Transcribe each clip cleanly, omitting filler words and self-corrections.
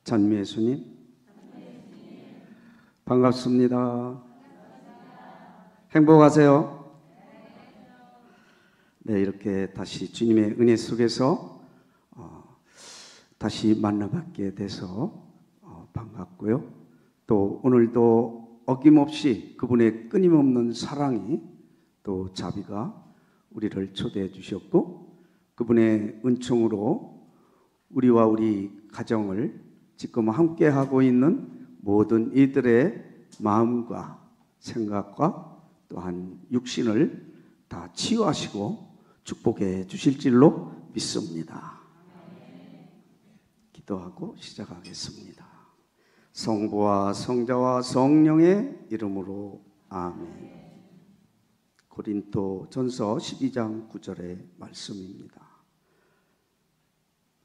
찬미 예수님 반갑습니다. 행복하세요? 네, 이렇게 다시 주님의 은혜 속에서 다시 만나뵙게 돼서 반갑고요. 또 오늘도 어김없이 그분의 끊임없는 사랑이 또 자비가 우리를 초대해 주셨고, 그분의 은총으로 우리와 우리 가정을 지금 함께하고 있는 모든 이들의 마음과 생각과 또한 육신을 다 치유하시고 축복해 주실 줄로 믿습니다. 기도하고 시작하겠습니다. 성부와 성자와 성령의 이름으로 아멘. 고린도전서 12장 9절의 말씀입니다.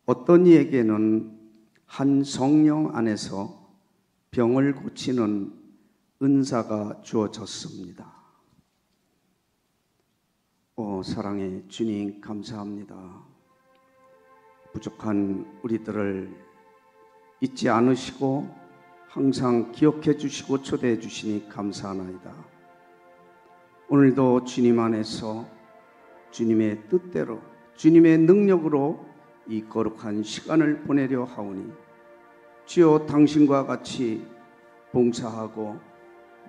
어떤 이에게는 한 성령 안에서 병을 고치는 은사가 주어졌습니다. 사랑의 주님, 감사합니다. 부족한 우리들을 잊지 않으시고 항상 기억해 주시고 초대해 주시니 감사하나이다. 오늘도 주님 안에서 주님의 뜻대로 주님의 능력으로 이 거룩한 시간을 보내려 하오니 주여, 당신과 같이 봉사하고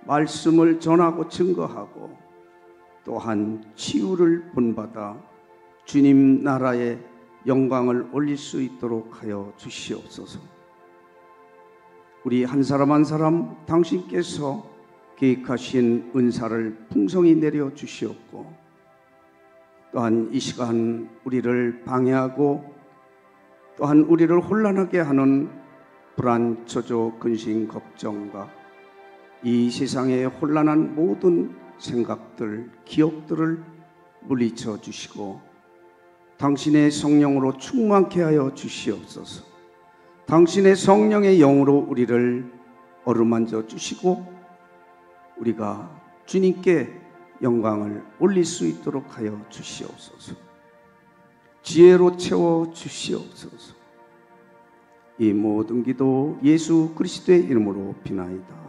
말씀을 전하고 증거하고 또한 치유를 본받아 주님 나라의 영광을 올릴 수 있도록 하여 주시옵소서. 우리 한 사람 한 사람 당신께서 계획하신 은사를 풍성히 내려 주시옵고, 또한 이 시간 우리를 방해하고 또한 우리를 혼란하게 하는 불안, 초조, 근심, 걱정과 이 세상의 혼란한 모든 생각들, 기억들을 물리쳐 주시고 당신의 성령으로 충만케 하여 주시옵소서. 당신의 성령의 영으로 우리를 어루만져 주시고 우리가 주님께 영광을 올릴 수 있도록 하여 주시옵소서. 지혜로 채워 주시옵소서. 이 모든 기도 예수 그리스도의 이름으로 비나이다.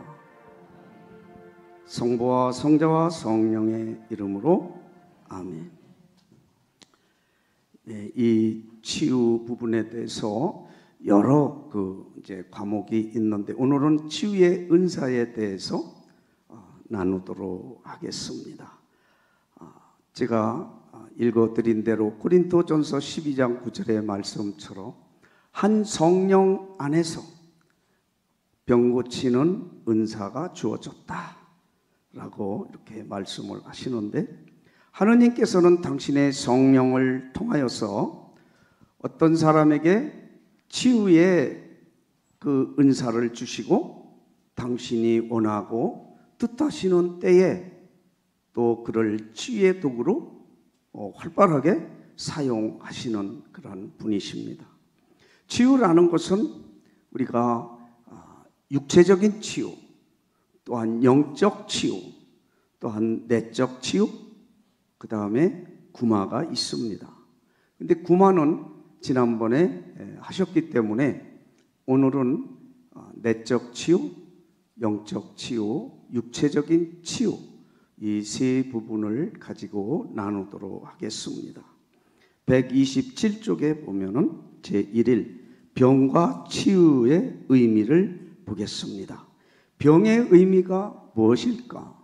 성부와 성자와 성령의 이름으로 아멘. 네, 이 치유 부분에 대해서 여러 과목이 있는데 오늘은 치유의 은사에 대해서 나누도록 하겠습니다. 제가 읽어드린 대로 고린도전서 12장 9절의 말씀처럼 한 성령 안에서 병 고치는 은사가 주어졌다 라고 이렇게 말씀을 하시는데, 하느님께서는 당신의 성령을 통하여서 어떤 사람에게 치유의 그 은사를 주시고 당신이 원하고 뜻하시는 때에 또 그를 치유의 도구로 활발하게 사용하시는 그런 분이십니다. 치유라는 것은 우리가 육체적인 치유, 또한 영적 치유, 또한 내적 치유, 그 다음에 구마가 있습니다. 근데 구마는 지난번에 하셨기 때문에 오늘은 내적 치유, 영적 치유, 육체적인 치유, 이 세 부분을 가지고 나누도록 하겠습니다. 127쪽에 보면은 제1일 병과 치유의 의미를 보겠습니다. 병의 의미가 무엇일까?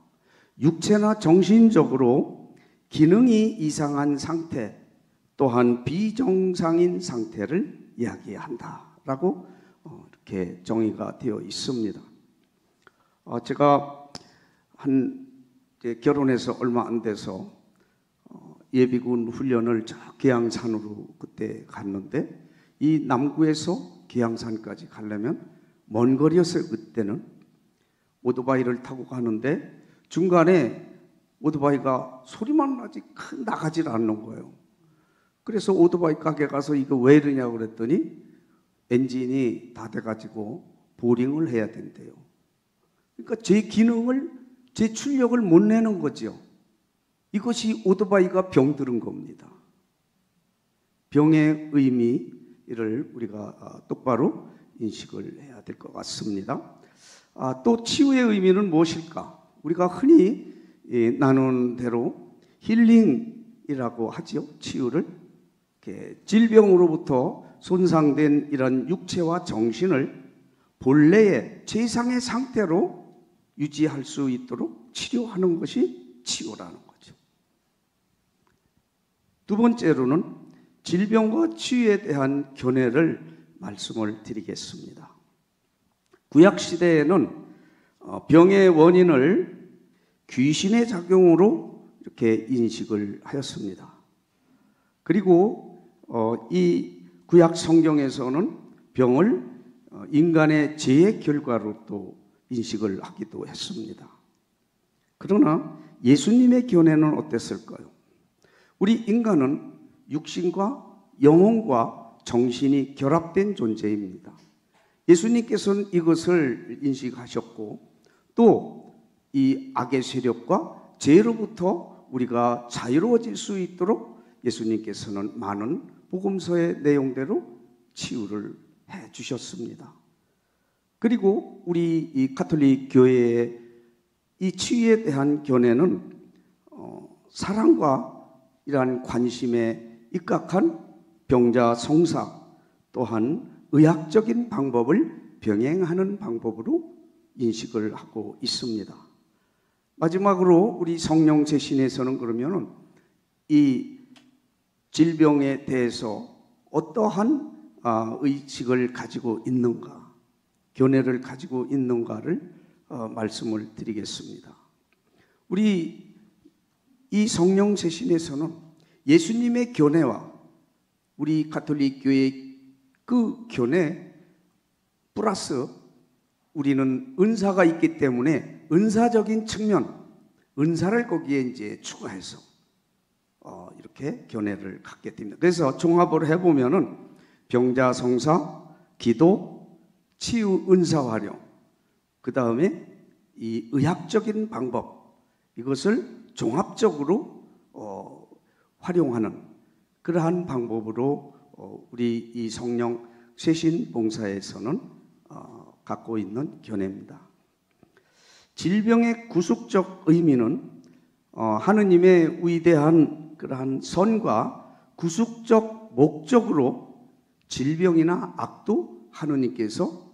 육체나 정신적으로 기능이 이상한 상태, 또한 비정상인 상태를 이야기한다라고 이렇게 정의가 되어 있습니다. 제가 결혼해서 얼마 안 돼서 예비군 훈련을 저 계양산으로 그때 갔는데, 이 남구에서 계양산까지 가려면 먼 거리였어요. 그때는 오토바이를 타고 가는데 중간에 오토바이가 소리만 나지 나가질 않는 거예요. 그래서 오토바이 가게 가서 이거 왜 이러냐고 그랬더니 엔진이 다 돼가지고 보링을 해야 된대요. 그러니까 제 기능을, 제 출력을 못 내는 거죠. 이것이 오토바이가 병들은 겁니다. 병의 의미를 우리가 똑바로 인식을 해야 될 것 같습니다. 또 치유의 의미는 무엇일까? 우리가 흔히 나누는 대로 힐링이라고 하죠. 치유를 질병으로부터 손상된 이런 육체와 정신을 본래의 최상의 상태로 유지할 수 있도록 치료하는 것이 치유라는 거죠. 두 번째로는 질병과 치유에 대한 견해를 말씀을 드리겠습니다. 구약시대에는 병의 원인을 귀신의 작용으로 이렇게 인식을 하였습니다. 그리고 이 구약 성경에서는 병을 인간의 죄의 결과로 또 인식을 하기도 했습니다. 그러나 예수님의 견해는 어땠을까요? 우리 인간은 육신과 영혼과 정신이 결합된 존재입니다. 예수님께서는 이것을 인식하셨고 또 이 악의 세력과 죄로부터 우리가 자유로워질 수 있도록 예수님께서는 많은 복음서의 내용대로 치유를 해 주셨습니다. 그리고 우리 이 가톨릭 교회의 이 치유에 대한 견해는 사랑과 이러한 관심에 입각한 병자 성사 또한 의학적인 방법을 병행하는 방법으로 인식을 하고 있습니다. 마지막으로 우리 성령 세신에서는 그러면은 이 질병에 대해서 어떠한 의식을 가지고 있는가, 견해를 가지고 있는가를 말씀을 드리겠습니다. 우리 이 성령 세신에서는 예수님의 견해와 우리 가톨릭 교회의 그 견해 플러스 우리는 은사가 있기 때문에 은사적인 측면, 은사를 거기에 이제 추가해서 이렇게 견해를 갖게 됩니다. 그래서 종합을 해보면은 병자 성사, 기도, 치유 은사 활용, 그 다음에 이 의학적인 방법, 이것을 종합적으로 활용하는 그러한 방법으로 우리 이 성령 세신 봉사에서는 갖고 있는 견해입니다. 질병의 구속적 의미는 하느님의 위대한 그러한 선과 구속적 목적으로 질병이나 악도 하느님께서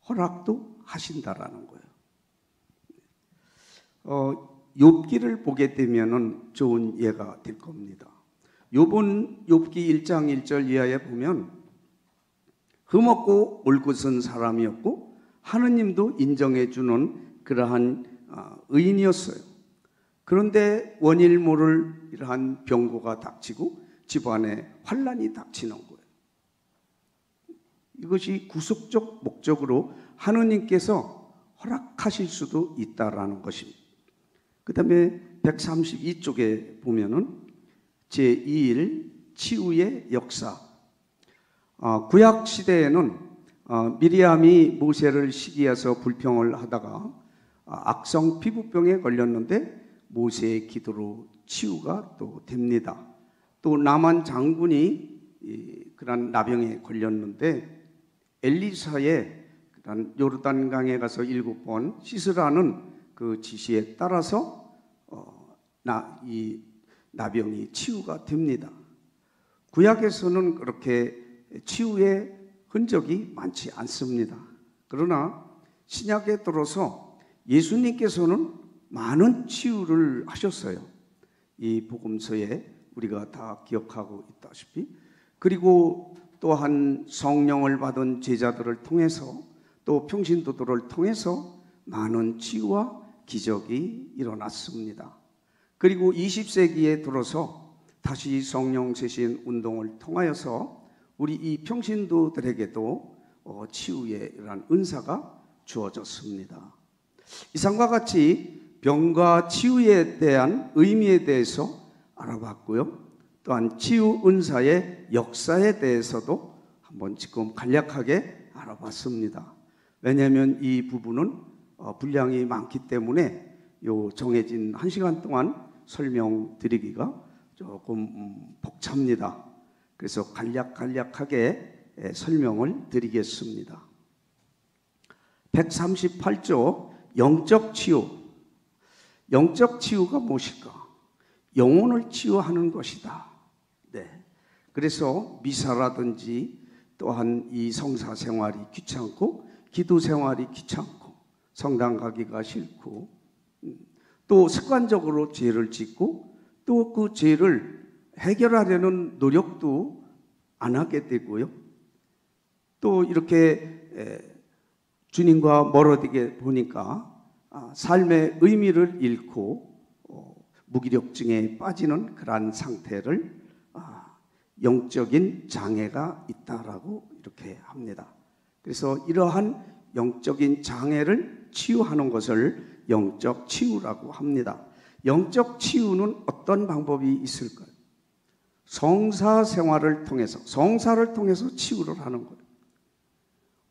허락도 하신다라는 거예요. 욥기를 보게 되면은 좋은 예가 될 겁니다. 욥기 1장 1절 이하에 보면 흠없고 옳고선 사람이었고 하느님도 인정해 주는 그러한 의인이었어요. 그런데 원일 모를 이러한 병고가 닥치고 집안에 환란이 닥치는 거예요. 이것이 구속적 목적으로 하느님께서 허락하실 수도 있다라는 것입니다. 그 다음에 132쪽에 보면은 제2일 치유의 역사. 구약 시대에는 미리암이 모세를 시기해서 불평을 하다가 악성 피부병에 걸렸는데 모세의 기도로 치유가 또 됩니다. 또 나만 장군이 그런 나병에 걸렸는데 엘리사의 요르단강에 가서 7번 씻으라는 그 지시에 따라서 이 나병이 치유가 됩니다. 구약에서는 그렇게 치유의 흔적이 많지 않습니다. 그러나 신약에 들어서 예수님께서는 많은 치유를 하셨어요. 이 복음서에 우리가 다 기억하고 있다시피. 그리고 또한 성령을 받은 제자들을 통해서 또 평신도들을 통해서 많은 치유와 기적이 일어났습니다. 그리고 20세기에 들어서 다시 성령 세신 운동을 통하여서 우리 이 평신도들에게도 치유의 이러한 은사가 주어졌습니다. 이상과 같이 병과 치유에 대한 의미에 대해서 알아봤고요. 또한 치유 은사의 역사에 대해서도 한번 지금 간략하게 알아봤습니다. 왜냐하면 이 부분은 분량이 많기 때문에 정해진 1시간 동안 설명드리기가 조금 벅찹니다. 그래서 간략하게 설명을 드리겠습니다. 138조 영적 치유. 영적 치유가 무엇일까? 영혼을 치유하는 것이다. 네. 그래서 미사라든지 또한 이 성사 생활이 귀찮고 기도 생활이 귀찮고 성당 가기가 싫고 또 습관적으로 죄를 짓고 또 그 죄를 해결하려는 노력도 안 하게 되고요. 또 이렇게 주님과 멀어지게 보니까 삶의 의미를 잃고 무기력증에 빠지는 그러한 상태를 영적인 장애가 있다라고 이렇게 합니다. 그래서 이러한 영적인 장애를 치유하는 것을 영적 치유라고 합니다. 영적 치유는 어떤 방법이 있을까요? 성사 생활을 통해서, 성사를 통해서 치유를 하는 거예요.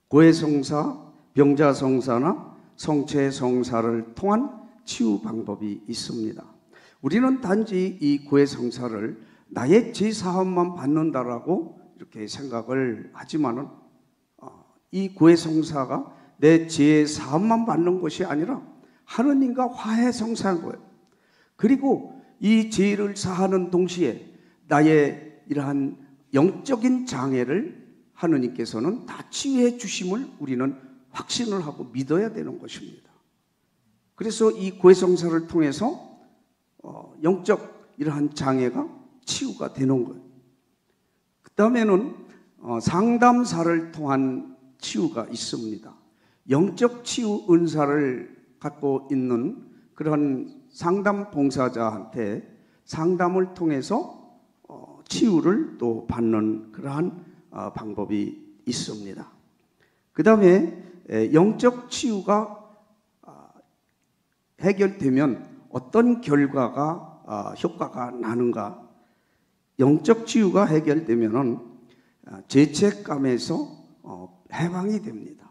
고해성사, 병자성사나 성체성사를 통한 치유 방법이 있습니다. 우리는 단지 이 고해성사를 나의 죄사함만 받는다라고 이렇게 생각을 하지만은 이 고해성사가 내 죄사함만 받는 것이 아니라 하느님과 화해성사한 거예요. 그리고 이 죄를 사하는 동시에 나의 이러한 영적인 장애를 하느님께서는 다 치유해 주심을 우리는 확신을 하고 믿어야 되는 것입니다. 그래서 이 고해성사를 통해서 영적 이러한 장애가 치유가 되는 거예요. 그 다음에는 상담사를 통한 치유가 있습니다. 영적 치유 은사를 갖고 있는 그런 상담 봉사자한테 상담을 통해서 치유를 또 받는 그러한 방법이 있습니다. 그 다음에 영적 치유가 해결되면 어떤 결과가 효과가 나는가? 영적 치유가 해결되면은 죄책감에서 해방이 됩니다.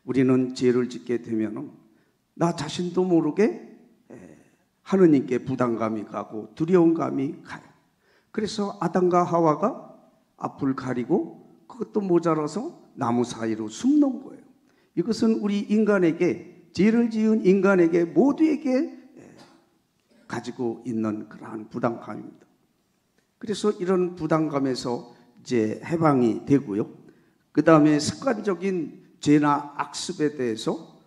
우리는 죄를 짓게 되면은 나 자신도 모르게 하느님께 부담감이 가고 두려움감이 가요. 그래서 아담과 하와가 앞을 가리고 그것도 모자라서 나무 사이로 숨는 거예요. 이것은 우리 인간에게, 죄를 지은 인간에게 모두에게 가지고 있는 그러한 부담감입니다. 그래서 이런 부담감에서 이제 해방이 되고요. 그 다음에 습관적인 죄나 악습에 대해서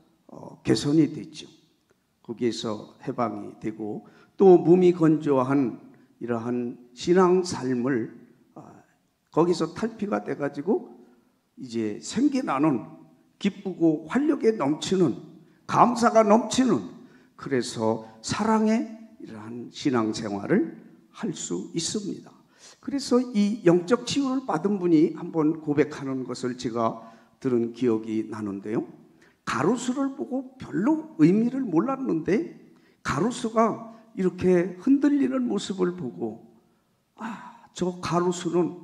개선이 됐죠. 거기에서 해방이 되고 또 몸이 건조한 이러한 신앙 삶을 거기서 탈피가 돼가지고 이제 생기나는 기쁘고 활력에 넘치는 감사가 넘치는 그래서 사랑의 이러한 신앙생활을 할 수 있습니다. 그래서 이 영적 치유를 받은 분이 한번 고백하는 것을 제가 들은 기억이 나는데요. 가로수를 보고 별로 의미를 몰랐는데 가로수가 이렇게 흔들리는 모습을 보고 저 가로수는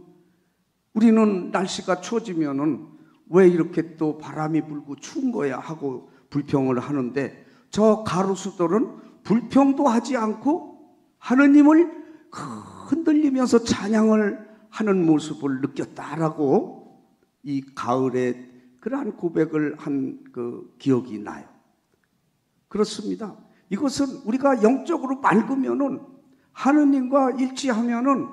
우리는 날씨가 추워지면은 왜 이렇게 또 바람이 불고 추운 거야 하고 불평을 하는데 저 가로수들은 불평도 하지 않고 하느님을 흔들리면서 찬양을 하는 모습을 느꼈다라고 이 가을에 그러한 고백을 한 그 기억이 나요. 그렇습니다. 이것은 우리가 영적으로 맑으면은 하느님과 일치하면은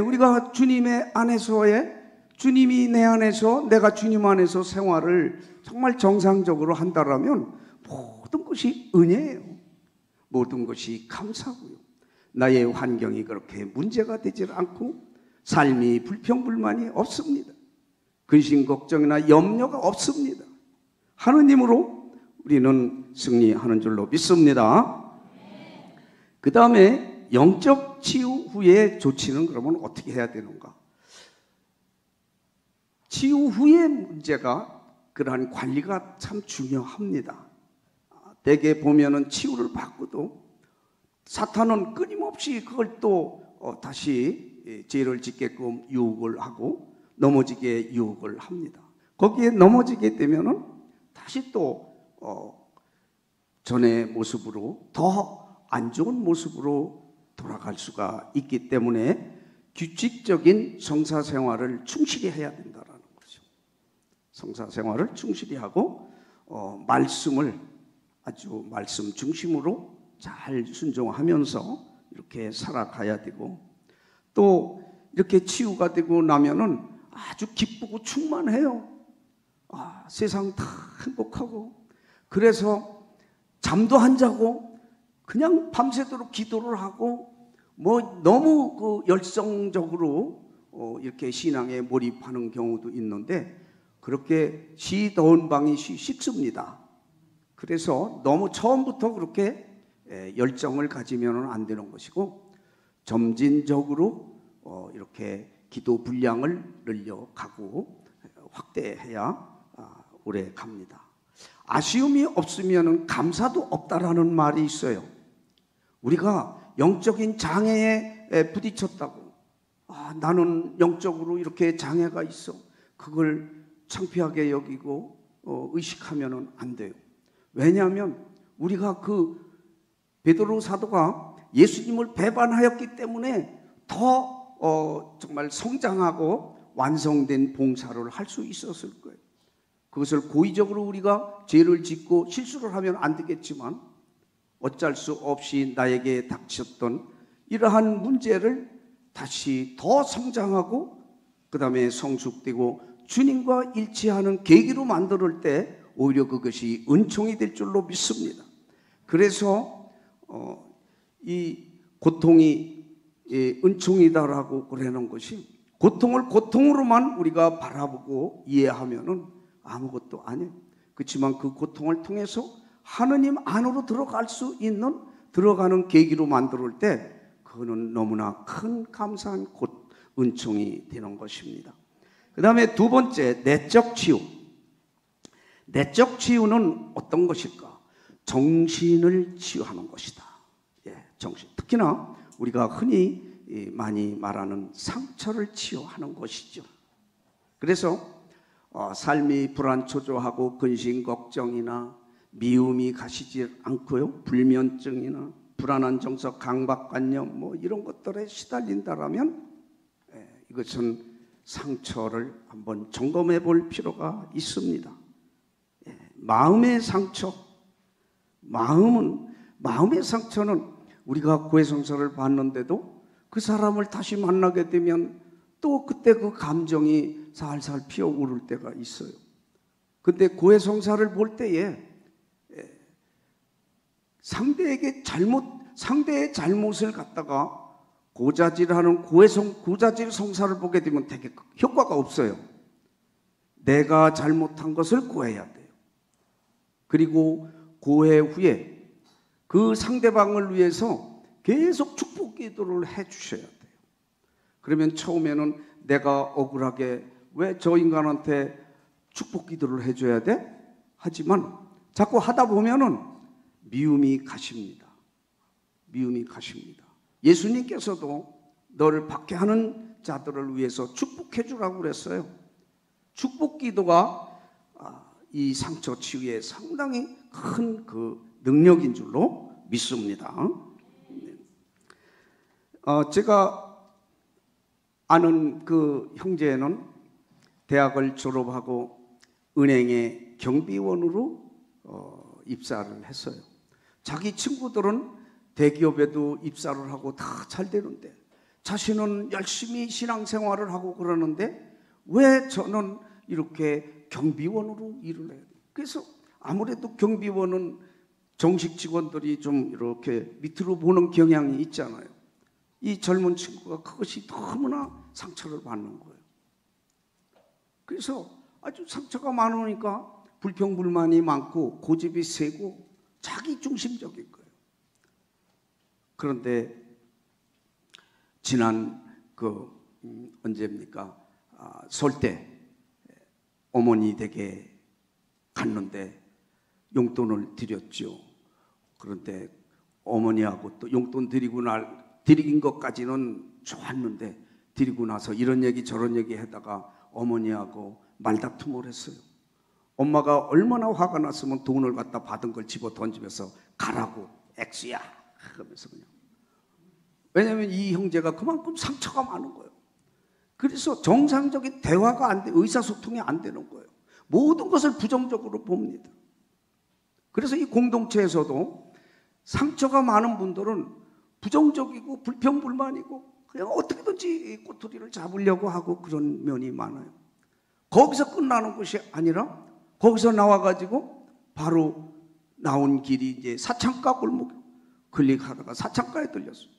우리가 주님의 안에서의 주님이 내 안에서 내가 주님 안에서 생활을 정말 정상적으로 한다라면 모든 것이 은혜예요. 모든 것이 감사고요. 나의 환경이 그렇게 문제가 되질 않고 삶이 불평불만이 없습니다. 근심 걱정이나 염려가 없습니다. 하느님으로 우리는 승리하는 줄로 믿습니다. 그 다음에 영적 치유 후의 조치는 그러면 어떻게 해야 되는가? 치유 후의 문제가 그러한 관리가 참 중요합니다. 대개 보면은 치유를 받고도 사탄은 끊임없이 그걸 또 다시 죄를 짓게끔 유혹을 하고 넘어지게 유혹을 합니다. 거기에 넘어지게 되면은 다시 또 전의 모습으로 더 안 좋은 모습으로 돌아갈 수가 있기 때문에 규칙적인 성사 생활을 충실히 해야 된다라는 거죠. 성사 생활을 충실히 하고 말씀을 아주 말씀 중심으로 잘 순종하면서 이렇게 살아가야 되고, 또 이렇게 치유가 되고 나면은 아주 기쁘고 충만해요. 세상 다 행복하고, 그래서 잠도 안 자고 그냥 밤새도록 기도를 하고, 너무 그 열성적으로 이렇게 신앙에 몰입하는 경우도 있는데, 그렇게 더운 방이 식습니다. 그래서 너무 처음부터 그렇게 열정을 가지면 안 되는 것이고, 점진적으로 이렇게 기도 분량을 늘려가고 확대해야 오래 갑니다. 아쉬움이 없으면 감사도 없다라는 말이 있어요. 우리가 영적인 장애에 부딪혔다고, 나는 영적으로 이렇게 장애가 있어, 그걸 창피하게 여기고 의식하면 안 돼요. 왜냐하면 우리가 그 베드로 사도가 예수님을 배반하였기 때문에 더 정말 성장하고 완성된 봉사를 할 수 있었을 거예요. 그것을 고의적으로 우리가 죄를 짓고 실수를 하면 안 되겠지만, 어쩔 수 없이 나에게 닥쳤던 이러한 문제를 다시 더 성장하고 그 다음에 성숙되고 주님과 일치하는 계기로 만들 때 오히려 그것이 은총이 될 줄로 믿습니다. 그래서 이 고통이 은총이다라고 그러는 것이, 고통을 고통으로만 우리가 바라보고 이해하면은 아무것도 아니에요. 그렇지만 그 고통을 통해서 하느님 안으로 들어갈 수 있는, 들어가는 계기로 만들 때 그거는 너무나 큰 감사한 은총이 되는 것입니다. 그 다음에 두 번째, 내적 치유. 내적 치유는 어떤 것일까? 정신을 치유하는 것이다. 정신. 특히나 우리가 흔히 많이 말하는 상처를 치유하는 것이죠. 그래서 삶이 불안초조하고 근심 걱정이나 미움이 가시지 않고요, 불면증이나 불안한 정서, 강박관념 이런 것들에 시달린다라면 이것은 상처를 한번 점검해 볼 필요가 있습니다. 마음의 상처, 마음의 상처는 우리가 고해성사를 받는데도 그 사람을 다시 만나게 되면 또 그때 그 감정이 살살 피어오를 때가 있어요. 근데 고해성사를 볼 때에 상대의 잘못을 갖다가 고자질하는 고자질 성사를 보게 되면 되게 효과가 없어요. 내가 잘못한 것을 고해야 돼요. 그리고 고해 후에 그 상대방을 위해서 계속 축복 기도를 해 주셔야 돼요. 그러면 처음에는 내가 억울하게 왜 저 인간한테 축복 기도를 해줘야 돼? 하지만 자꾸 하다 보면은 미움이 가십니다. 미움이 가십니다. 예수님께서도 너를 박해하는 자들을 위해서 축복해 주라고 그랬어요. 축복 기도가 이 상처 치유에 상당히 큰 그 능력인 줄로 믿습니다. 제가 아는 그 형제는 대학을 졸업하고 은행의 경비원으로 입사를 했어요. 자기 친구들은 대기업에도 입사를 하고 다 잘 되는데, 자신은 열심히 신앙생활을 하고 그러는데 왜 저는 이렇게 경비원으로 일을 해요? 그래서 아무래도 경비원은 정식 직원들이 좀 이렇게 밑으로 보는 경향이 있잖아요. 이 젊은 친구가 그것이 너무나 상처를 받는 거예요. 그래서 아주 상처가 많으니까 불평불만이 많고 고집이 세고 자기 중심적인 거예요. 그런데 지난 언제입니까? 설 때 어머니 댁에 갔는데 용돈을 드렸죠. 그런데 어머니하고 또 용돈 드린 것까지는 좋았는데, 드리고 나서 이런 얘기 저런 얘기 하다가 어머니하고 말다툼을 했어요. 엄마가 얼마나 화가 났으면 돈을 갖다 받은 걸 집어 던지면서 가라고, 액수야 하면서 그냥. 왜냐하면 이 형제가 그만큼 상처가 많은 거예요. 그래서 정상적인 대화가 안 돼, 의사소통이 안 되는 거예요. 모든 것을 부정적으로 봅니다. 그래서 이 공동체에서도 상처가 많은 분들은 부정적이고 불평불만이고 그냥 어떻게든지 꼬투리를 잡으려고 하고 그런 면이 많아요. 거기서 끝나는 것이 아니라 거기서 나와가지고 바로 나온 길이 이제 사창가 골목 클릭하다가 사창가에 들렸어요.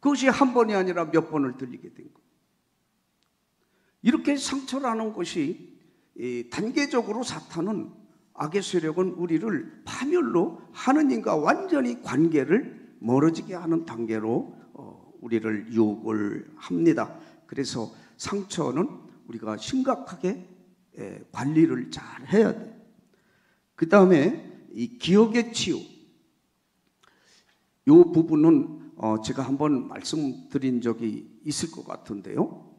그것이 한 번이 아니라 몇 번을 들리게 된 거예요. 이렇게 상처라는 것이 단계적으로 사탄은, 악의 세력은 우리를 파멸로 하느님과 완전히 관계를 멀어지게 하는 단계로 우리를 유혹을 합니다. 그래서 상처는 우리가 심각하게 관리를 잘 해야 돼요. 그 다음에 이 기억의 치유, 이 부분은 제가 한번 말씀드린 적이 있을 것 같은데요.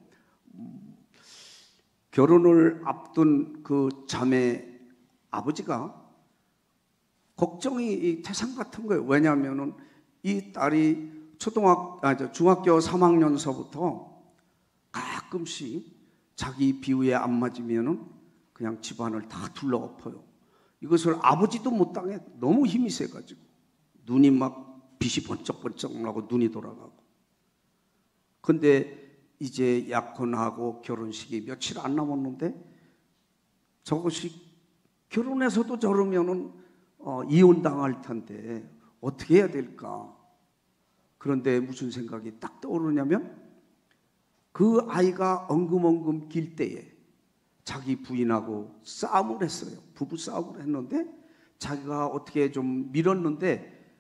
결혼을 앞둔 그 자매 아버지가 걱정이 태산 같은 거예요. 왜냐하면 이 딸이 중학교 3학년서부터 가끔씩 자기 비위에 안 맞으면 그냥 집안을 다 둘러엎어요. 이것을 아버지도 못 당해. 너무 힘이 세가지고 눈이 막 빛이 번쩍번쩍 나고 눈이 돌아가고. 근데 이제 약혼하고 결혼식이 며칠 안 남았는데 저것이 결혼해서도 저러면은 이혼당할 텐데 어떻게 해야 될까? 그런데 무슨 생각이 딱 떠오르냐면 그 아이가 엉금엉금 길 때에 자기 부인하고 싸움을 했어요. 부부 싸움을 했는데 자기가 어떻게 좀 밀었는데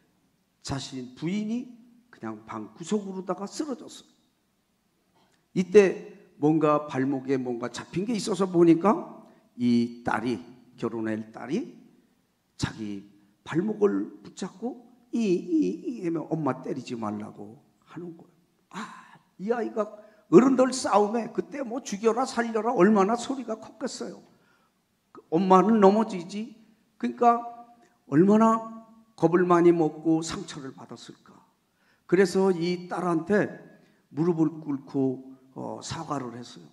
자신 부인이 그냥 방 구석으로다가 쓰러졌어요. 이때 뭔가 발목에 뭔가 잡힌 게 있어서 보니까 이 딸이, 결혼할 딸이 자기 발목을 붙잡고 하면 엄마 때리지 말라고 하는 거예요. 이 아이가 어른들 싸움에 그때 뭐 죽여라 살려라 얼마나 소리가 컸겠어요. 엄마는 넘어지지. 그러니까 얼마나 겁을 많이 먹고 상처를 받았을까. 그래서 이 딸한테 무릎을 꿇고 사과를 했어요.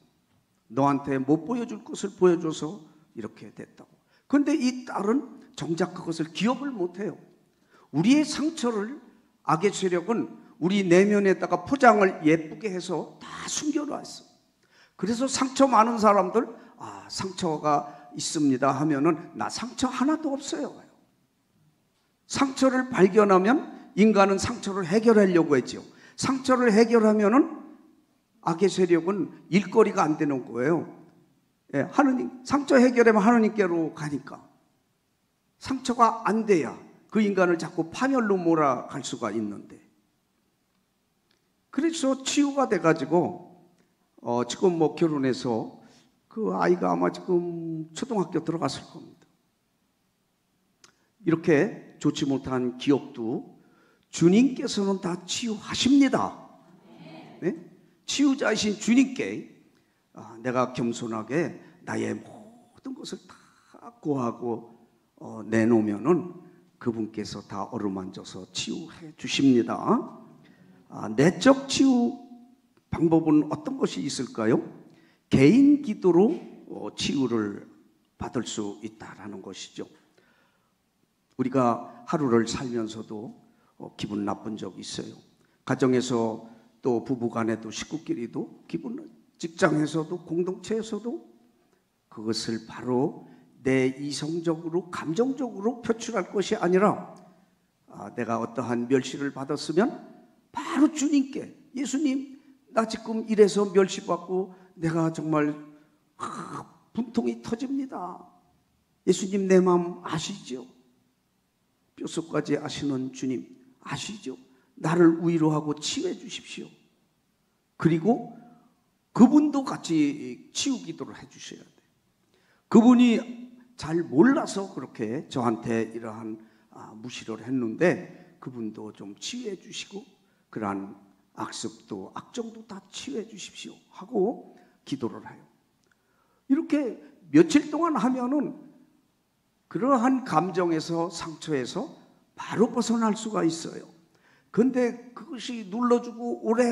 너한테 못 보여줄 것을 보여줘서 이렇게 됐다고. 그런데 이 딸은 정작 그것을 기억을 못해요. 우리의 상처를 악의 세력은 우리 내면에다가 포장을 예쁘게 해서 다 숨겨놨어. 그래서 상처 많은 사람들, 상처가 있습니다 하면은 나 상처 하나도 없어요. 상처를 발견하면 인간은 상처를 해결하려고 했죠. 상처를 해결하면은 악의 세력은 일거리가 안 되는 거예요. 하느님, 상처 해결하면 하느님께로 가니까. 상처가 안 돼야 그 인간을 자꾸 파멸로 몰아갈 수가 있는데. 그래서 치유가 돼가지고 지금 뭐 결혼해서 그 아이가 아마 지금 초등학교 들어갔을 겁니다. 이렇게 좋지 못한 기억도 주님께서는 다 치유하십니다. 네? 치유자이신 주님께 내가 겸손하게 나의 모든 것을 다 고하고 내놓으면은 그분께서 다 어루만져서 치유해 주십니다. 내적 치유 방법은 어떤 것이 있을까요? 개인 기도로 치유를 받을 수 있다라는 것이죠. 우리가 하루를 살면서도 기분 나쁜 적이 있어요. 가정에서 또 부부간에도 식구끼리도 직장에서도 공동체에서도 그것을 바로 내 이성적으로 감정적으로 표출할 것이 아니라 내가 어떠한 멸시를 받았으면 바로 주님께, 예수님 나 지금 이래서 멸시받고 내가 정말 분통이 터집니다. 예수님 내 마음 아시죠? 뼛속까지 아시는 주님 아시죠? 나를 위로하고 치유해 주십시오. 그리고 그분도 같이 치유 기도를 해 주셔야 돼요. 그분이 잘 몰라서 그렇게 저한테 이러한 무시를 했는데 그분도 좀 치유해 주시고 그러한 악습도 악정도 다 치유해 주십시오 하고 기도를 해요. 이렇게 며칠 동안 하면은 그러한 감정에서, 상처에서 바로 벗어날 수가 있어요. 근데 그것이 눌러주고 오래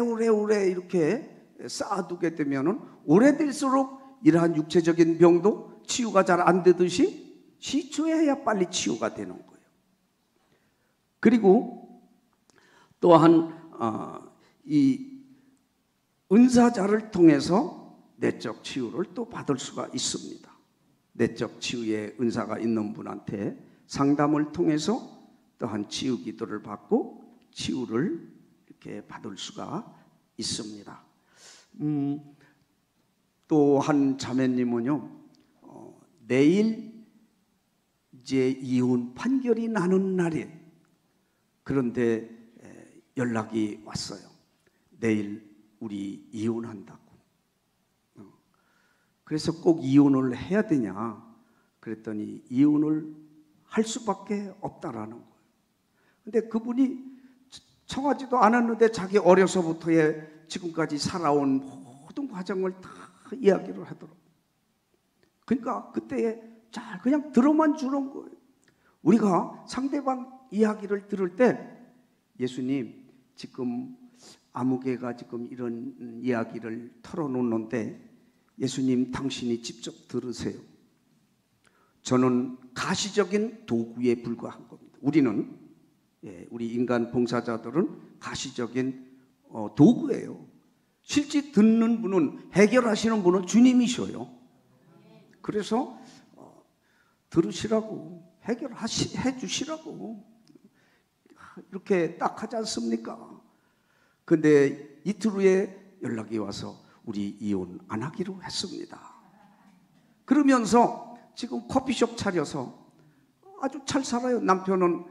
이렇게 쌓아두게 되면은 오래될수록 이러한 육체적인 병도 치유가 잘 안 되듯이 시초해야 빨리 치유가 되는 거예요. 그리고 또한 이 은사자를 통해서 내적 치유를 또 받을 수가 있습니다. 내적 치유의 은사가 있는 분한테 상담을 통해서 또한 치유 기도를 받고 치유를 이렇게 받을 수가 있습니다. 또 한 자매님은요, 내일 이제 이혼 판결이 나는 날에 그런데 연락이 왔어요. 내일 우리 이혼한다고. 그래서 꼭 이혼을 해야 되냐? 그랬더니 이혼을 할 수밖에 없다라는 거예요. 근데 그분이 청하지도 않았는데 자기 어려서부터의 지금까지 살아온 모든 과정을 다 이야기를 하더라고요. 그러니까 그때에 잘 그냥 들어만 주는 거예요. 우리가 상대방 이야기를 들을 때 예수님 지금 아무개가 지금 이런 이야기를 털어놓는데 예수님 당신이 직접 들으세요. 저는 가시적인 도구에 불과한 겁니다. 우리는 우리 인간 봉사자들은 가시적인 도구예요. 실제 듣는 분은 해결하시는 분은 주님이셔요. 그래서 들으시라고 해결해 주시라고 이렇게 딱 하지 않습니까? 근데 이틀 후에 연락이 와서 우리 이혼 안 하기로 했습니다. 그러면서 지금 커피숍 차려서 아주 잘 살아요. 남편은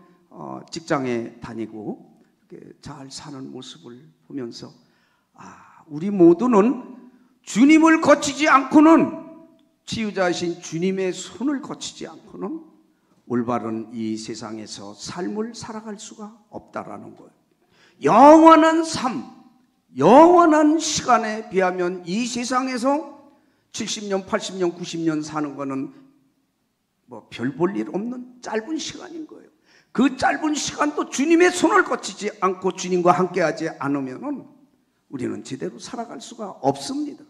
직장에 다니고 이렇게 잘 사는 모습을 보면서 우리 모두는 주님을 거치지 않고는, 치유자이신 주님의 손을 거치지 않고는 올바른 이 세상에서 삶을 살아갈 수가 없다라는 거예요. 영원한 삶, 영원한 시간에 비하면 이 세상에서 70년, 80년, 90년 사는 거는 뭐 별 볼 일 없는 짧은 시간인 거예요. 그 짧은 시간도 주님의 손을 거치지 않고 주님과 함께하지 않으면 우리는 제대로 살아갈 수가 없습니다.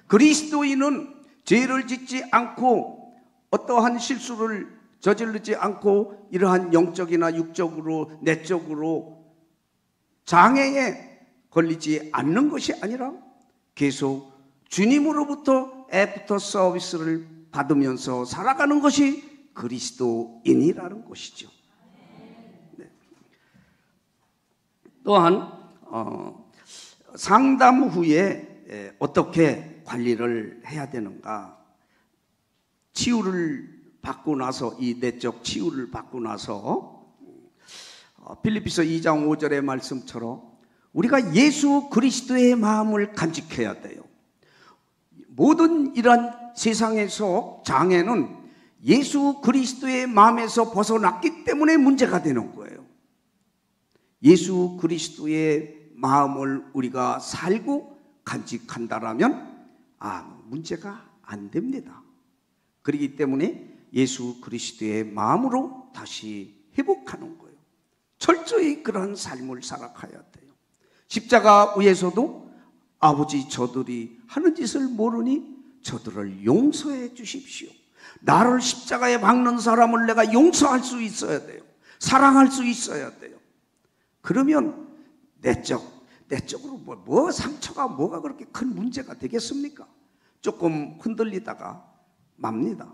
그리스도인은 죄를 짓지 않고 어떠한 실수를 저지르지 않고 이러한 영적이나 육적으로 내적으로 장애에 걸리지 않는 것이 아니라 계속 주님으로부터 애프터 서비스를 받으면서 살아가는 것이 그리스도인이라는 것이죠. 네. 또한 상담 후에 어떻게 관리를 해야 되는가? 치유를 받고 나서, 이 내적 치유를 받고 나서 빌립보서 2장 5절의 말씀처럼 우리가 예수 그리스도의 마음을 간직해야 돼요. 모든 이러한 세상에서 장애는 예수 그리스도의 마음에서 벗어났기 때문에 문제가 되는 거예요. 예수 그리스도의 마음을 우리가 살고 간직한다라면 문제가 안 됩니다. 그렇기 때문에 예수 그리스도의 마음으로 다시 회복하는 거예요. 철저히 그런 삶을 살아가야 돼요. 십자가 위에서도 아버지 저들이 하는 짓을 모르니 저들을 용서해 주십시오. 나를 십자가에 박는 사람을 내가 용서할 수 있어야 돼요. 사랑할 수 있어야 돼요. 그러면 내적으로 뭐 상처가 뭐가 그렇게 큰 문제가 되겠습니까? 조금 흔들리다가 맙니다.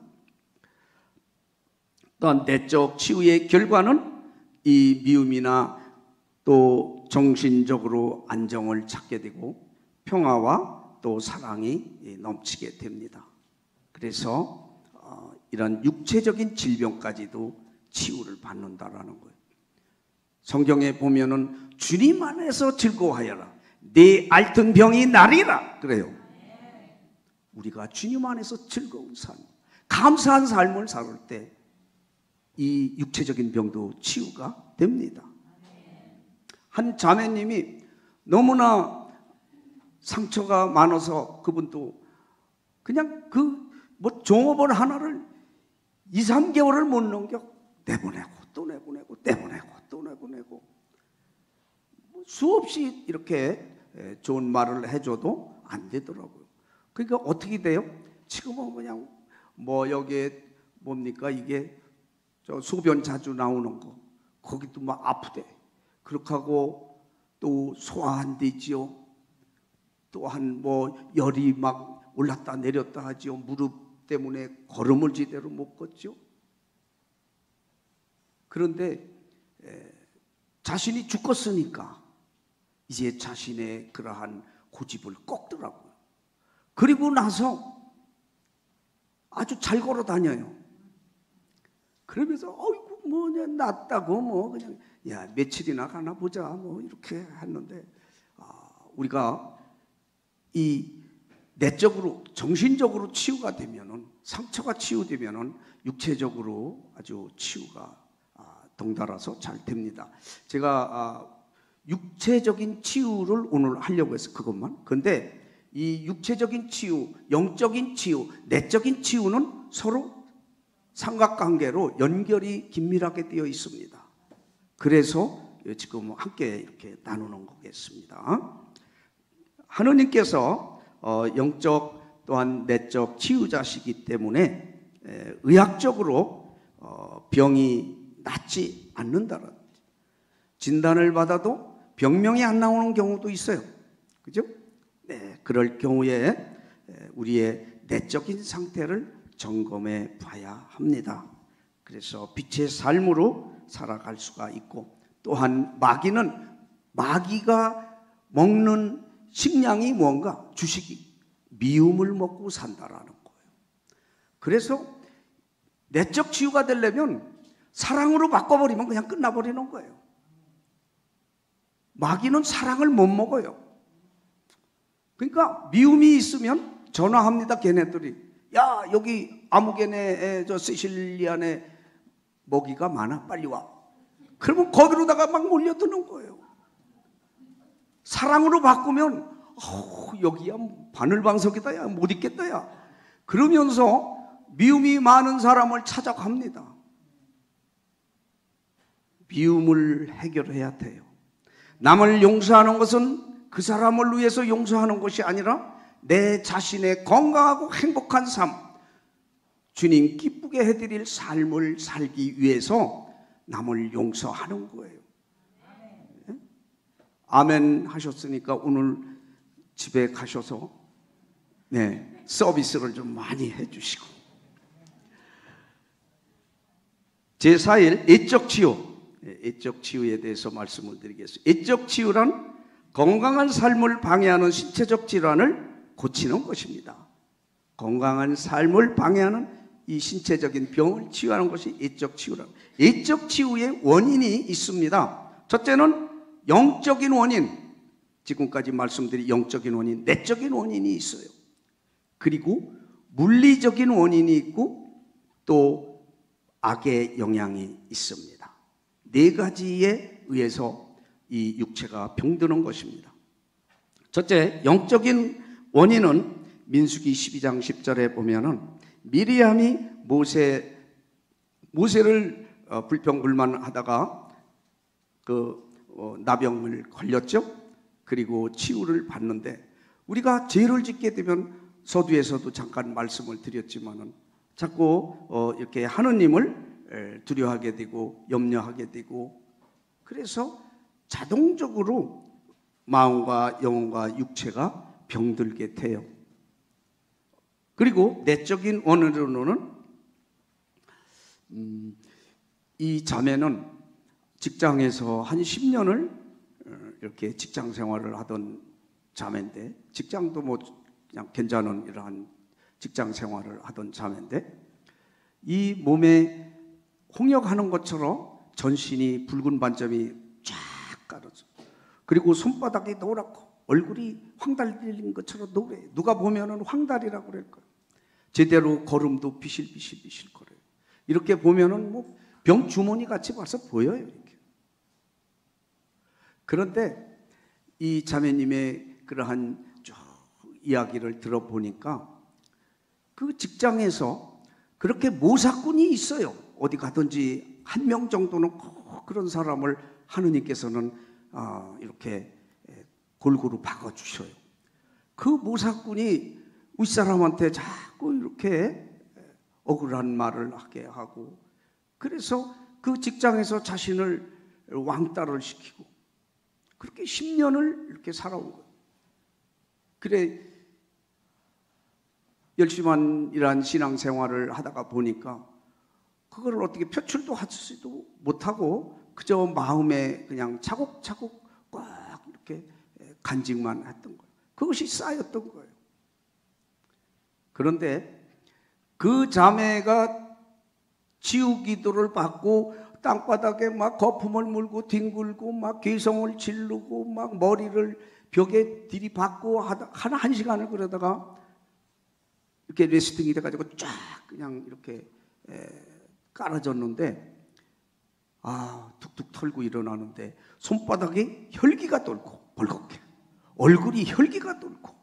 또한 내적 치유의 결과는 이 미움이나 또 정신적으로 안정을 찾게 되고 평화와 또 사랑이 넘치게 됩니다. 그래서 이런 육체적인 질병까지도 치유를 받는다라는 거예요. 성경에 보면은 주님 안에서 즐거워하여라. 네 앓던 병이 나리라 그래요. 우리가 주님 안에서 즐거운 삶, 감사한 삶을 살 때 이 육체적인 병도 치유가 됩니다. 한 자매님이 너무나 상처가 많아서 그분도 그냥 종업원 하나를 2, 3개월을 못 넘겨 내보내고 또 내보내고 또 내보내고 수없이 이렇게 좋은 말을 해줘도 안 되더라고요. 그러니까 어떻게 돼요? 지금은 그냥 여기에 뭡니까 이게 저 소변 자주 나오는 거 거기도 막 아프대. 그렇게 하고 또 소화 안 되지요. 또한 뭐 열이 막 올랐다 내렸다 하지요. 무릎 때문에 걸음을 제대로 못 걷죠. 그런데 자신이 죽었으니까 이제 자신의 그러한 고집을 꺾더라고요. 그리고 나서 아주 잘 걸어 다녀요. 그러면서 어이구 뭐냐 낫다고 뭐 그냥 야 며칠이나 가나 보자 뭐 이렇게 했는데 우리가 이 내적으로 정신적으로 치유가 되면은 상처가 치유되면은 육체적으로 아주 치유가 덩달아서 잘 됩니다. 제가 육체적인 치유를 오늘 하려고 해서 그것만. 근데 이 육체적인 치유, 영적인 치유, 내적인 치유는 서로 삼각관계로 연결이 긴밀하게 되어 있습니다. 그래서 지금 함께 이렇게 나누는 거겠습니다. 하느님께서 영적 또한 내적 치유자시기 때문에 의학적으로 병이 낫지 않는다는 진단을 받아도 병명이 안 나오는 경우도 있어요. 그죠? 네, 그럴 경우에 우리의 내적인 상태를 점검해 봐야 합니다. 그래서 빛의 삶으로 살아갈 수가 있고 또한 마귀가 먹는 식량이 뭔가 주식이 미움을 먹고 산다라는 거예요. 그래서 내적 치유가 되려면 사랑으로 바꿔버리면 그냥 끝나버리는 거예요. 마귀는 사랑을 못 먹어요. 그러니까 미움이 있으면 전화합니다. 걔네들이 야 여기 아무개네 저 시실리안에 먹이가 많아 빨리 와. 그러면 거기로다가 막 몰려드는 거예요. 사랑으로 바꾸면 여기야 바늘방석이다 야 못 있겠다 야 그러면서 미움이 많은 사람을 찾아갑니다. 미움을 해결해야 돼요. 남을 용서하는 것은 그 사람을 위해서 용서하는 것이 아니라 내 자신의 건강하고 행복한 삶, 주님 기쁘게 해드릴 삶을 살기 위해서 남을 용서하는 거예요. 아멘 하셨으니까 오늘 집에 가셔서 서비스를 좀 많이 해주시고. 제4일 애적 치유. 애적 치유에 대해서 말씀을 드리겠습니다. 애적 치유란 건강한 삶을 방해하는 신체적 질환을 고치는 것입니다. 건강한 삶을 방해하는 이 신체적인 병을 치유하는 것이 애적 치유라. 애적 치유의 원인이 있습니다. 첫째는 영적인 원인, 지금까지 말씀드린 영적인 원인, 내적인 원인이 있어요. 그리고 물리적인 원인이 있고 또 악의 영향이 있습니다. 네 가지에 의해서 이 육체가 병드는 것입니다. 첫째, 영적인 원인은 민수기 12장 10절에 보면은 미리암이 모세를 불평불만하다가 나병을 걸렸죠. 그리고 치유를 받는데 우리가 죄를 짓게 되면 서두에서도 잠깐 말씀을 드렸지만은 자꾸 이렇게 하느님을 두려워하게 되고 염려하게 되고 그래서 자동적으로 마음과 영혼과 육체가 병들게 돼요. 그리고 내적인 원인으로는 이 자매는 직장에서 한 10년을 이렇게 직장 생활을 하던 자매인데 직장도 뭐 그냥 괜찮은 이러한 직장 생활을 하던 자매인데 이 몸에 홍역하는 것처럼 전신이 붉은 반점이 쫙 깔아져. 그리고 손바닥이 노랗고 얼굴이 황달린 것처럼 노래. 누가 보면은 황달이라고 그럴 거예요. 제대로 걸음도 비실비실 거려요. 이렇게 보면은 뭐 병 주머니 같이 봐서 보여요. 이렇게. 그런데 이 자매님의 그러한 이야기를 들어보니까 그 직장에서 그렇게 모사꾼이 있어요. 어디 가든지 한 명 정도는 그런 사람을 하느님께서는 이렇게 골고루 박아주셔요. 그 모사꾼이 윗사람한테 자꾸 이렇게 억울한 말을 하게 하고, 그래서 그 직장에서 자신을 왕따를 시키고 그렇게 10년을 이렇게 살아온 거예요. 그래 열심한 이러한 신앙생활을 하다가 보니까 그걸 어떻게 표출도 하지도 못하고 그저 마음에 그냥 차곡차곡 꽉 이렇게 간직만 했던 거예요. 그것이 쌓였던 거예요. 그런데 그 자매가 지우기도를 받고 땅바닥에 막 거품을 물고 뒹굴고 막 괴성을 지르고 막 머리를 벽에 들이받고 한 시간을 그러다가 이렇게 레스팅이 돼가지고 쫙 그냥 이렇게 깔아졌는데, 툭툭 털고 일어나는데 손바닥에 혈기가 돌고 벌겋게 얼굴이 혈기가 돌고,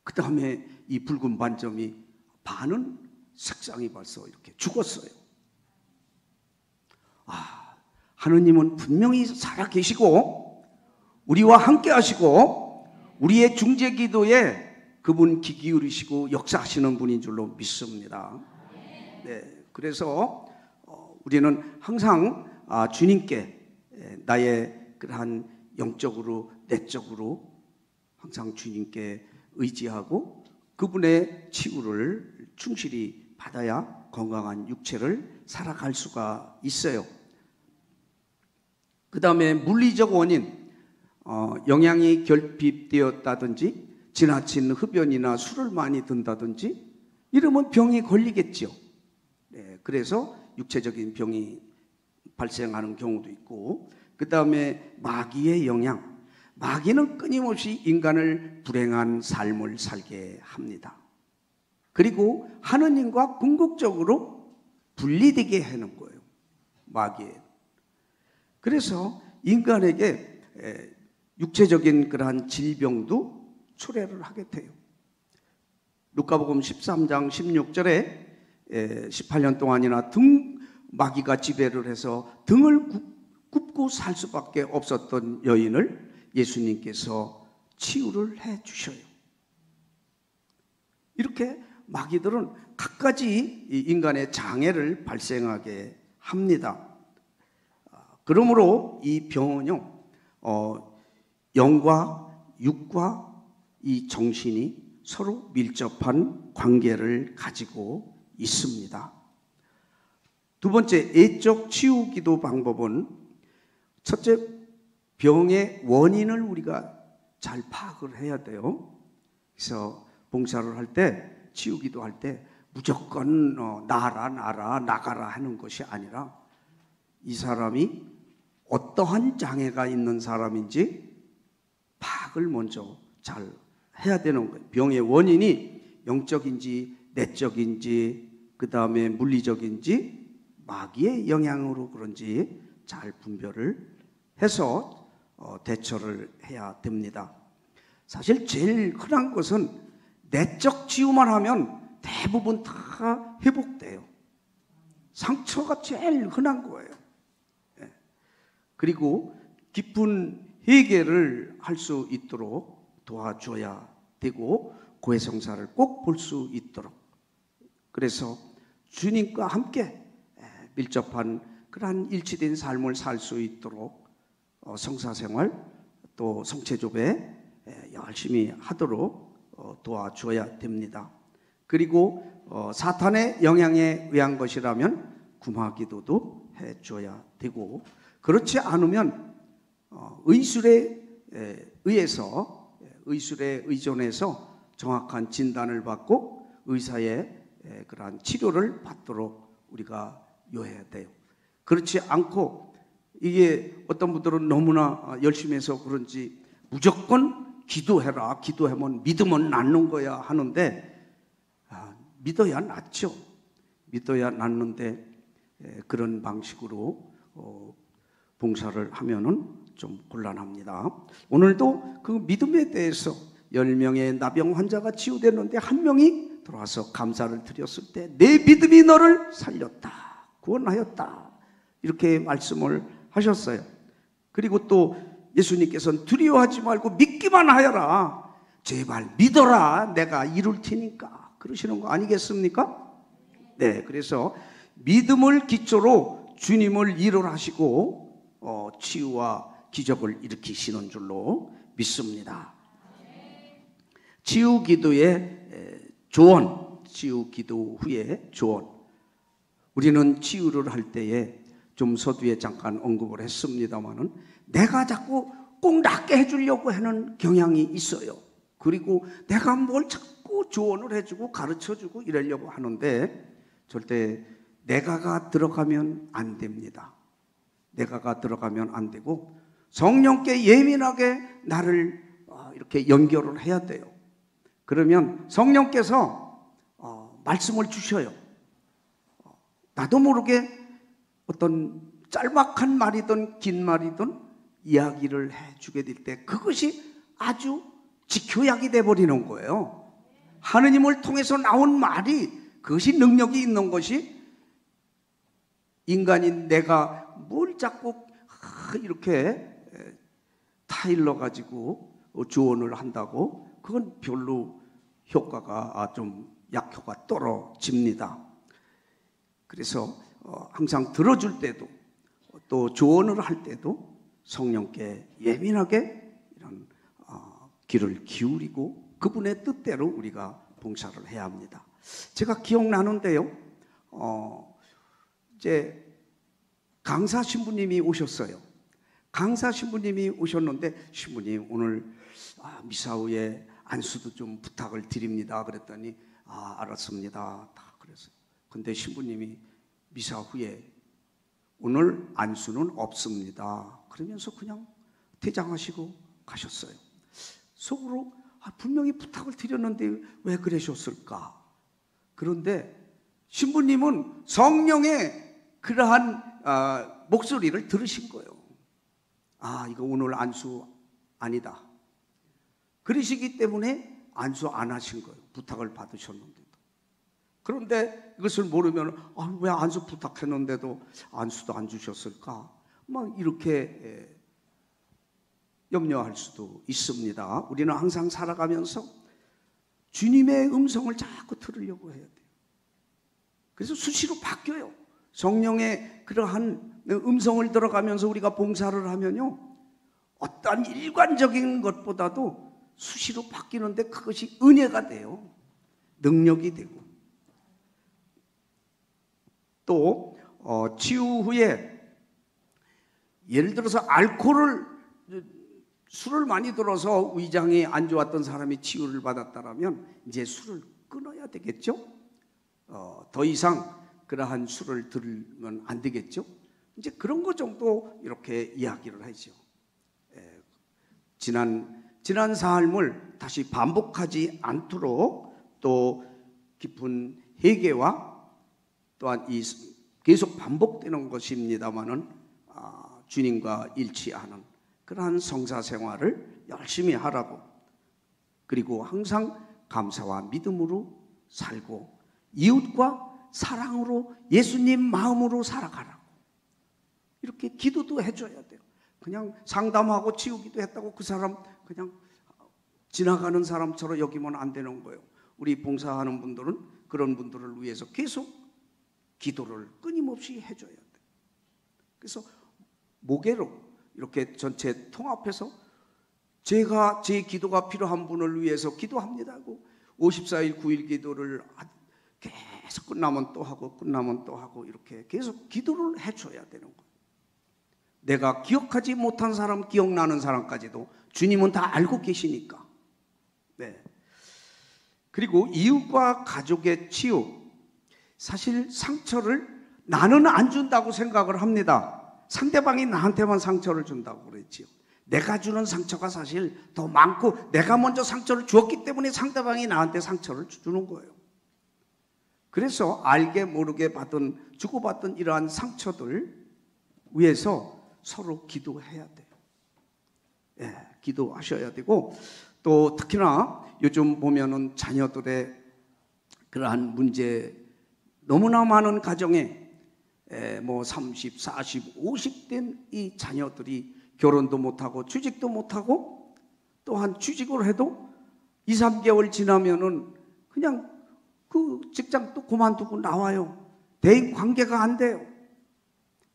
그 다음에 이 붉은 반점이 반은 색상이 벌써 이렇게 죽었어요. 하느님은 분명히 살아계시고 우리와 함께 하시고 우리의 중재 기도에 그분 귀 기울이시고 역사하시는 분인 줄로 믿습니다. 네, 그래서 우리는 항상 주님께 나의 그러한 영적으로 내적으로 항상 주님께 의지하고 그분의 치유를 충실히 받아야 건강한 육체를 살아갈 수가 있어요. 그 다음에 물리적 원인, 영양이 결핍되었다든지 지나친 흡연이나 술을 많이 든다든지 이러면 병이 걸리겠죠. 네, 그래서 육체적인 병이 발생하는 경우도 있고, 그 다음에 마귀의 영향, 마귀는 끊임없이 인간을 불행한 삶을 살게 합니다. 그리고 하느님과 궁극적으로 분리되게 하는 거예요, 마귀에. 그래서 인간에게 육체적인 그러한 질병도 초래를 하게 돼요. 루카복음 13장 16절에 18년 동안이나 등 마귀가 지배를 해서 등을 굽고 살 수밖에 없었던 여인을 예수님께서 치유를 해 주셔요. 이렇게 마귀들은 갖가지 인간의 장애를 발생하게 합니다. 그러므로 이 병은요, 영과 육과 이 정신이 서로 밀접한 관계를 가지고 있습니다. 두 번째, 애적 치유 기도 방법은, 첫째, 병의 원인을 우리가 잘 파악을 해야 돼요. 그래서 봉사를 할 때, 치유 기도할 때 무조건 나가라 하는 것이 아니라 이 사람이 어떠한 장애가 있는 사람인지 파악을 먼저 잘 해야 되는 거예요. 병의 원인이 영적인지 내적인지 그 다음에 물리적인지 마귀의 영향으로 그런지 잘 분별을 해서 대처를 해야 됩니다. 사실 제일 흔한 것은 내적 치유만 하면 대부분 다 회복돼요. 상처가 제일 흔한 거예요. 그리고 깊은 회개를 할 수 있도록 도와줘야 되고 고해성사를 꼭 볼 수 있도록, 그래서 주님과 함께 밀접한 그러한 일치된 삶을 살 수 있도록 성사생활 또 성체조배 열심히 하도록 도와줘야 됩니다. 그리고 사탄의 영향에 의한 것이라면 구마기도도 해줘야 되고, 그렇지 않으면 의술에 의존해서 정확한 진단을 받고 의사의 그러한 치료를 받도록 우리가 요해야 돼요. 그렇지 않고 이게 어떤 분들은 너무나 열심히 해서 그런지 무조건 기도해라, 기도하면 믿으면 낫는 거야 하는데, 믿어야 낫죠. 믿어야 낫는데 그런 방식으로 봉사를 하면은 좀 곤란합니다. 오늘도 그 믿음에 대해서 10명의 나병 환자가 치유됐는데 한 명이 돌아와서 감사를 드렸을 때 내 믿음이 너를 살렸다, 구원하였다, 이렇게 말씀을 하셨어요. 그리고 또 예수님께서는 두려워하지 말고 믿기만 하여라, 제발 믿어라, 내가 이룰 테니까, 그러시는 거 아니겠습니까? 네, 그래서 믿음을 기초로 주님을 일원하시고 치유와 기적을 일으키시는 줄로 믿습니다. 치유 기도의 조언, 치유 기도 후에 조언. 우리는 치유를 할 때에 좀 서두에 잠깐 언급을 했습니다마는 내가 자꾸 꼭 낫게 해주려고 하는 경향이 있어요. 그리고 내가 뭘 자꾸 조언을 해주고 가르쳐주고 이러려고 하는데 절대 내가가 들어가면 안 됩니다. 내가가 들어가면 안 되고 성령께 예민하게 나를 이렇게 연결을 해야 돼요. 그러면 성령께서 말씀을 주셔요. 나도 모르게 어떤 짤막한 말이든 긴 말이든 이야기를 해주게 될 때 그것이 아주 지켜약이 돼버리는 거예요. 하느님을 통해서 나온 말이 그것이 능력이 있는 것이 인간인 내가 뭘 자꾸 이렇게 타일러 가지고 조언을 한다고 그건 별로 효과가 좀 약효가 떨어집니다. 그래서 항상 들어줄 때도 또 조언을 할 때도 성령께 예민하게 이런 귀를 기울이고 그분의 뜻대로 우리가 봉사를 해야 합니다. 제가 기억나는데요. 이제 강사 신부님이 오셨어요. 강사 신부님이 오셨는데 신부님 오늘 미사 후에 안수도 좀 부탁을 드립니다. 그랬더니 알았습니다. 다 그랬어요. 근데 신부님이 미사 후에 오늘 안수는 없습니다. 그러면서 그냥 퇴장하시고 가셨어요. 속으로 분명히 부탁을 드렸는데 왜 그러셨을까? 그런데 신부님은 성령의 그러한 목소리를 들으신 거예요. 이거 오늘 안수 아니다. 그러시기 때문에 안수 안 하신 거예요. 부탁을 받으셨는데도. 그런데 이것을 모르면 왜 안수 부탁했는데도 안수도 안 주셨을까? 이렇게 염려할 수도 있습니다. 우리는 항상 살아가면서 주님의 음성을 자꾸 들으려고 해야 돼요. 그래서 수시로 바뀌어요. 성령의 그러한 음성을 들어가면서 우리가 봉사를 하면요, 어떠한 일관적인 것보다도 수시로 바뀌는데 그것이 은혜가 돼요. 능력이 되고. 또 치유 후에 예를 들어서 술을 많이 들어서 위장이 안 좋았던 사람이 치유를 받았다면 이제 술을 끊어야 되겠죠. 더 이상 그러한 술을 들으면 안 되겠죠. 이제 그런 거 정도 이렇게 이야기를 하죠. 지난 삶을 다시 반복하지 않도록 또 깊은 회개와 또한 이 계속 반복되는 것입니다마는 주님과 일치하는 그러한 성사 생활을 열심히 하라고, 그리고 항상 감사와 믿음으로 살고 이웃과 사랑으로 예수님 마음으로 살아가라고 이렇게 기도도 해줘야 돼요. 그냥 상담하고 치우기도 했다고 그 사람 그냥 지나가는 사람처럼 여기면 안 되는 거예요. 우리 봉사하는 분들은 그런 분들을 위해서 계속 기도를 끊임없이 해줘야 돼요. 그래서 목회로 이렇게 전체 통합해서 제가 제 기도가 필요한 분을 위해서 기도합니다 하고 54일 9일 기도를 계속 끝나면 또 하고 끝나면 또 하고 이렇게 계속 기도를 해줘야 되는 거예요. 내가 기억하지 못한 사람, 기억나는 사람까지도 주님은 다 알고 계시니까. 네. 그리고 이웃과 가족의 치유. 사실 상처를 나는 안 준다고 생각을 합니다. 상대방이 나한테만 상처를 준다고 그랬지요. 내가 주는 상처가 사실 더 많고 내가 먼저 상처를 주었기 때문에 상대방이 나한테 상처를 주는 거예요. 그래서 알게 모르게 주고받은 이러한 상처들 위해서 서로 기도해야 돼요. 예, 기도하셔야 되고, 또 특히나 요즘 보면은 자녀들의 그러한 문제, 너무나 많은 가정에 30, 40, 50 된 이 자녀들이 결혼도 못하고 취직도 못하고, 또한 취직을 해도 2, 3개월 지나면은 그냥 그 직장 또 그만두고 나와요. 대인 관계가 안 돼요.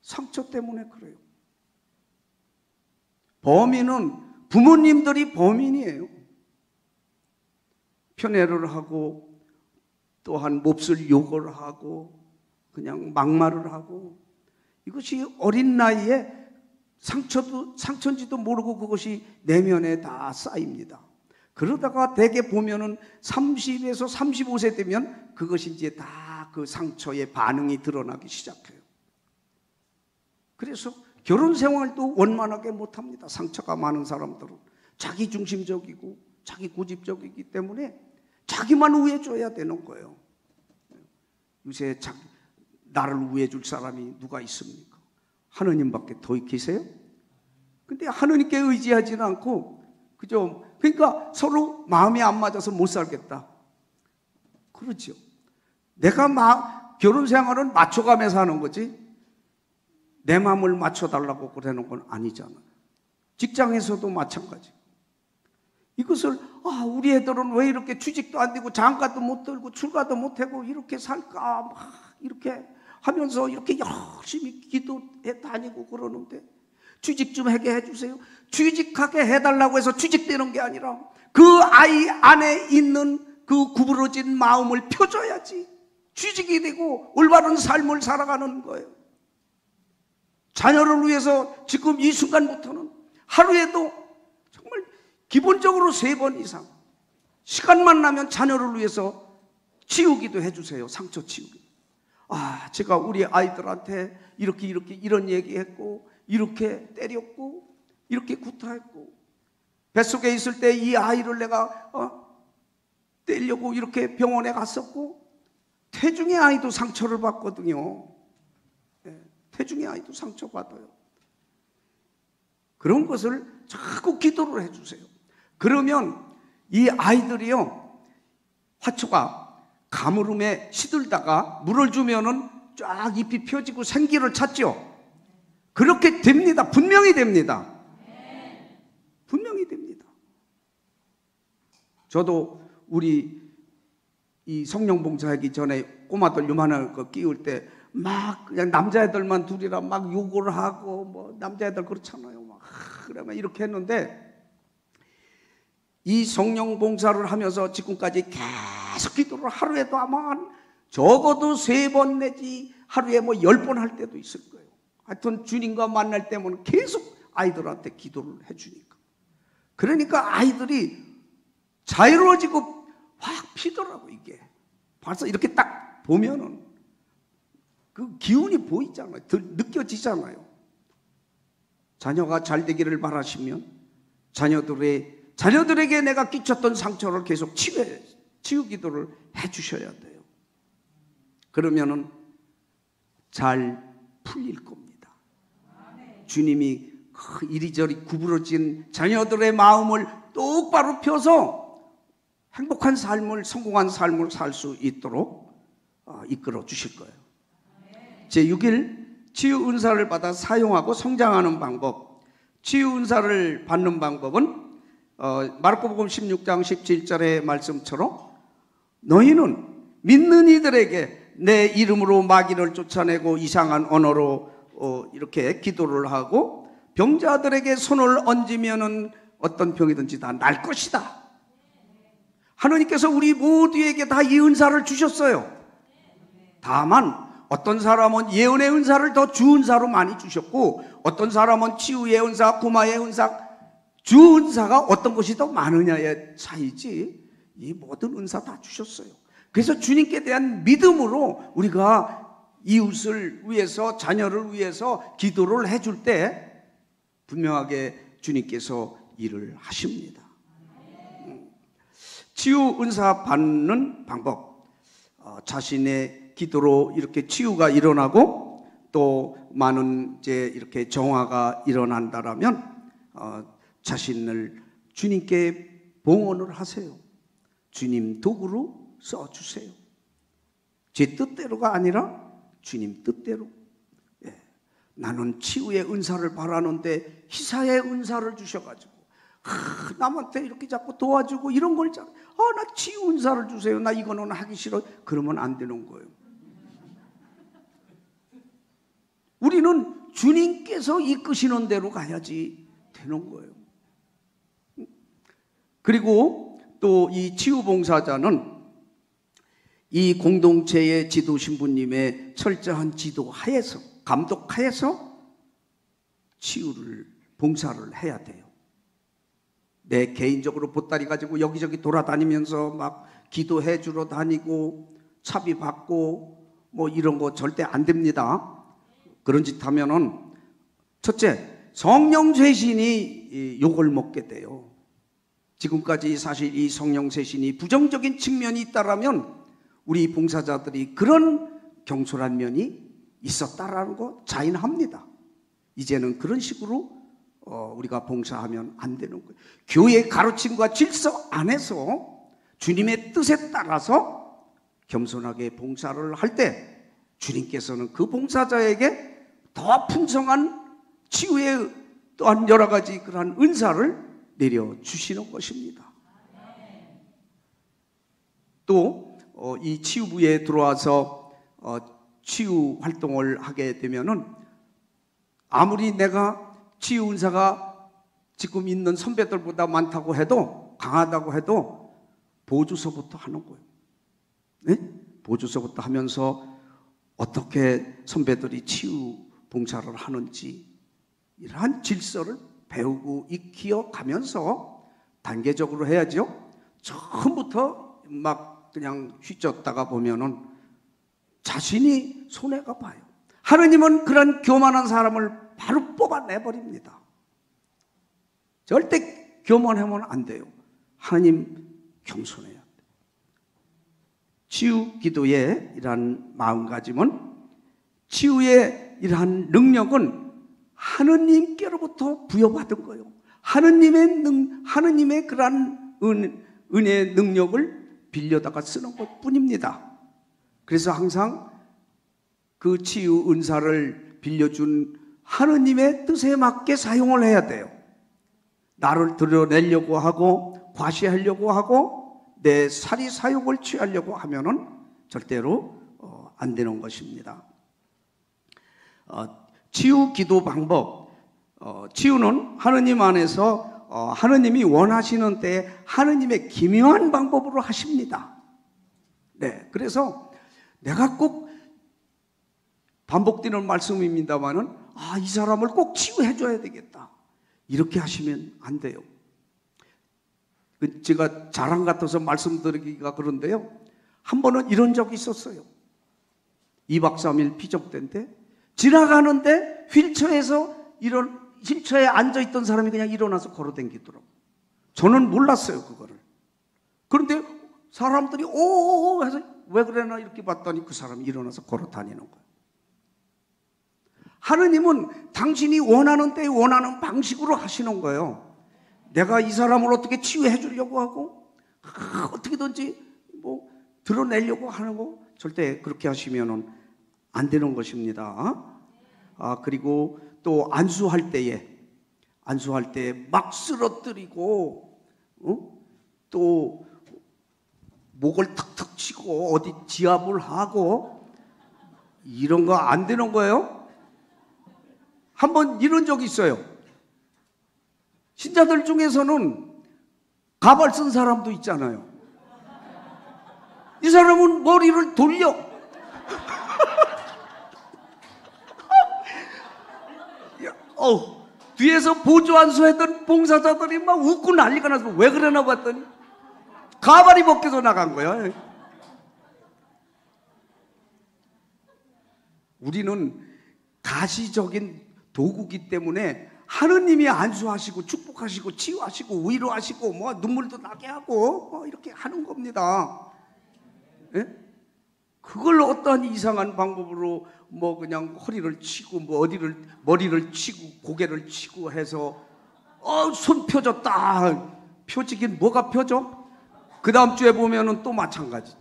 상처 때문에 그래요. 범인은 부모님들이 범인이에요. 편애를 하고 또한 몹쓸 욕을 하고 그냥 막말을 하고, 이것이 어린 나이에 상처인지도 모르고 그것이 내면에 다 쌓입니다. 그러다가 대개 보면은 30에서 35세 되면 그것이 이제 다 그 상처의 반응이 드러나기 시작해요. 그래서 결혼 생활도 원만하게 못합니다. 상처가 많은 사람들은 자기 중심적이고 자기 고집적이기 때문에 자기만 우애줘야 되는 거예요. 요새 나를 우애줄 사람이 누가 있습니까? 하느님밖에 더 계세요? 근데 하느님께 의지하지는 않고 그죠? 그러니까 서로 마음이 안 맞아서 못 살겠다. 그렇죠. 내가 결혼 생활은 맞춰가면서 하는 거지 내 마음을 맞춰달라고 그러는 건 아니잖아요. 직장에서도 마찬가지. 이것을 우리 애들은 왜 이렇게 취직도 안 되고 장가도 못 들고 출가도 못 하고 이렇게 살까 막 이렇게 하면서 이렇게 열심히 기도해 다니고 그러는데 취직 좀 하게 해주세요. 취직하게 해달라고 해서 취직되는 게 아니라 그 아이 안에 있는 그 구부러진 마음을 펴줘야지 취직이 되고 올바른 삶을 살아가는 거예요. 자녀를 위해서 지금 이 순간부터는 하루에도 정말 기본적으로 3번 이상 시간만 나면 자녀를 위해서 치우기도 해주세요. 상처 치우기. 제가 우리 아이들한테 이런 얘기했고 이렇게 때렸고 이렇게 구타했고 뱃속에 있을 때 이 아이를 내가 때리려고 이렇게 병원에 갔었고 태중의 아이도 상처를 받거든요. 태중의 아이도 상처받아요. 그런 것을 자꾸 기도를 해주세요. 그러면 이 아이들이요, 화초가 가물음에 시들다가 물을 주면은 쫙 잎이 펴지고 생기를 찾죠. 그렇게 됩니다. 분명히 됩니다. 분명히 됩니다. 저도 우리 이 성령 봉사하기 전에 꼬마들 요만한 거 끼울 때 막 그냥 남자애들만 둘이라 막 욕을 하고 뭐 남자애들 그렇잖아요. 막 그러면 이렇게 했는데 이 성령 봉사를 하면서 지금까지 계속 기도를 하루에도 아마 적어도 3번 내지 하루에 뭐 10번 할 때도 있을 거예요. 하여튼 주님과 만날 때면 계속 아이들한테 기도를 해주니까. 그러니까 아이들이 자유로워지고 확 피더라고. 이게 벌써 이렇게 딱 보면은 그 기운이 보이잖아요. 느껴지잖아요. 자녀가 잘 되기를 바라시면 자녀들에게 내가 끼쳤던 상처를 계속 치유 기도를 해주셔야 돼요. 그러면은 잘 풀릴 겁니다. 주님이 이리저리 구부러진 자녀들의 마음을 똑바로 펴서 행복한 삶을, 성공한 삶을 살 수 있도록 이끌어 주실 거예요. 제6일 치유 은사를 받아 사용하고 성장하는 방법. 치유 은사를 받는 방법은 마르코복음 16장 17절의 말씀처럼 너희는 믿는 이들에게 내 이름으로 마귀를 쫓아내고 이상한 언어로 이렇게 기도를 하고 병자들에게 손을 얹으면은 어떤 병이든지 다 날 것이다. 하느님께서 우리 모두에게 다 이 은사를 주셨어요. 다만 어떤 사람은 예언의 은사를 더 주 은사로 많이 주셨고 어떤 사람은 치유의 은사, 구마의 은사, 주 은사가 어떤 것이 더 많으냐의 차이지 이 모든 은사 다 주셨어요. 그래서 주님께 대한 믿음으로 우리가 이웃을 위해서, 자녀를 위해서 기도를 해줄 때 분명하게 주님께서 일을 하십니다. 치유 은사 받는 방법, 자신의 기도로 이렇게 치유가 일어나고 또 많은 이제 이렇게 정화가 일어난다라면 자신을 주님께 봉헌을 하세요. 주님 도구로 써주세요. 제 뜻대로가 아니라 주님 뜻대로. 나는 치유의 은사를 바라는데 희사의 은사를 주셔가지고 남한테 이렇게 자꾸 도와주고 이런 걸 나 치유 은사를 주세요. 나 이거는 하기 싫어. 그러면 안 되는 거예요. 우리는 주님께서 이끄시는 대로 가야지 되는 거예요. 그리고 또 이 치유봉사자는 이 공동체의 지도 신부님의 철저한 지도 하에서, 감독 하에서 치유를, 봉사를 해야 돼요. 내 개인적으로 보따리 가지고 여기저기 돌아다니면서 막 기도해 주러 다니고 차비 받고 뭐 이런 거 절대 안 됩니다. 그런 짓 하면은 첫째, 성령 쇄신이 욕을 먹게 돼요. 지금까지 사실 이 성령 쇄신이 부정적인 측면이 있다라면 우리 봉사자들이 그런 경솔한 면이 있었다라는 거 자인합니다. 이제는 그런 식으로 우리가 봉사하면 안 되는 거예요. 교회의 가르침과 질서 안에서 주님의 뜻에 따라서 겸손하게 봉사를 할 때 주님께서는 그 봉사자에게 더 풍성한 치유의 또한 여러 가지 그러한 은사를 내려주시는 것입니다. 또 이 치유부에 들어와서 치유 활동을 하게 되면은 아무리 내가 치유 은사가 지금 있는 선배들보다 많다고 해도, 강하다고 해도 보조서부터 하는 거예요. 네? 보조서부터 하면서 어떻게 선배들이 치유 봉사를 하는지 이러한 질서를 배우고 익혀 가면서 단계적으로 해야죠. 처음부터 막 그냥 휘젓다가 보면은 자신이 손해가 봐요. 하느님은 그런 교만한 사람을 바로 뽑아내버립니다. 절대 교만하면 안 돼요. 하느님 겸손해야 돼요. 치유 기도의 이러한 마음가짐은, 치유의 이러한 능력은 하느님께로부터 부여받은 거예요. 하느님의 그러한 은혜의 능력을 빌려다가 쓰는 것 뿐입니다. 그래서 항상 그 치유 은사를 빌려준 하느님의 뜻에 맞게 사용을 해야 돼요. 나를 드러내려고 하고 과시하려고 하고 내 사리 사욕을 취하려고 하면은 절대로 안 되는 것입니다. 치유 기도 방법, 치유는 하느님 안에서 하느님이 원하시는 때에 하느님의 기묘한 방법으로 하십니다. 네, 그래서 내가 꼭 반복되는 말씀입니다만은 이 사람을 꼭 치유해 줘야 되겠다, 이렇게 하시면 안 돼요. 제가 자랑 같아서 말씀드리기가 그런데요, 한 번은 이런 적이 있었어요. 2박 3일 피적된데 지나가는데 휠체어에 앉아있던 사람이 그냥 일어나서 걸어다니더라고요. 저는 몰랐어요, 그거를. 그런데 사람들이 오오오 해서 왜 그러나 이렇게 봤더니 그 사람이 일어나서 걸어 다니는 거예요. 하느님은 당신이 원하는 때에 원하는 방식으로 하시는 거예요. 내가 이 사람을 어떻게 치유해 주려고 하고 어떻게든지 뭐 드러내려고 하는 거 절대 그렇게 하시면은 안 되는 것입니다. 그리고 또 안수할 때에 막 쓰러뜨리고 또 목을 탁탁 치고 어디 지압을 하고 이런 거 안 되는 거예요. 한번 이런 적이 있어요. 신자들 중에서는 가발 쓴 사람도 있잖아요. 이 사람은 머리를 돌려. 뒤에서 보조 안수했던 봉사자들이 막 웃고 난리가 나서 왜 그러나 봤더니 가발이 벗겨서 나간 거야. 우리는 가시적인 도구기 때문에 하느님이 안수하시고 축복하시고 치유하시고 위로하시고 뭐 눈물도 나게 하고 뭐 이렇게 하는 겁니다. 예? 그걸 어떠한 이상한 방법으로 뭐 그냥 허리를 치고 뭐 어디를 머리를 치고 고개를 치고 해서 손 펴졌다. 펴지긴 뭐가 펴져? 그 다음 주에 보면은 또 마찬가지죠.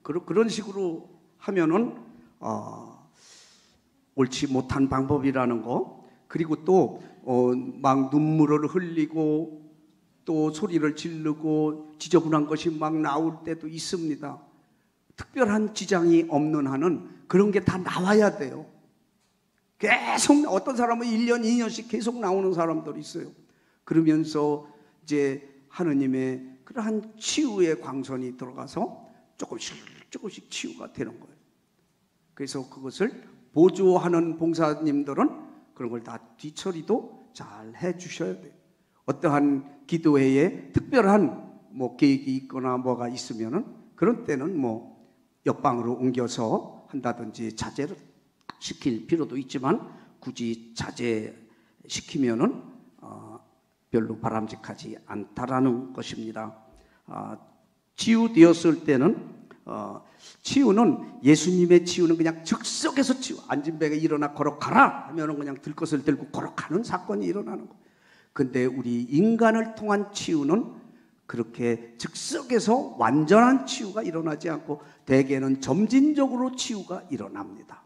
그런 식으로 하면은 옳지 못한 방법이라는 거 그리고 또 막 눈물을 흘리고 또 소리를 지르고 지저분한 것이 막 나올 때도 있습니다. 특별한 지장이 없는 한은 그런 게 다 나와야 돼요. 계속 어떤 사람은 1년, 2년씩 계속 나오는 사람들이 있어요. 그러면서 이제 하느님의 그러한 치유의 광선이 들어가서 조금씩 치유가 되는 거예요. 그래서 그것을 보조하는 봉사님들은 그런 걸 다 뒤처리도 잘 해주셔야 돼요. 어떠한 기도회에 특별한 계획이 있거나 뭐가 있으면은 그런 때는 옆방으로 옮겨서 한다든지 자제를 시킬 필요도 있지만 굳이 자제시키면은 별로 바람직하지 않다라는 것입니다. 치유되었을 때는 치유는 예수님의 치유는 그냥 즉석에서 치유. 앉은 배가 일어나 걸어가라 하면은 그냥 들 것을 들고 걸어가는 사건이 일어나는 거예요. 근데 우리 인간을 통한 치유는 그렇게 즉석에서 완전한 치유가 일어나지 않고 대개는 점진적으로 치유가 일어납니다.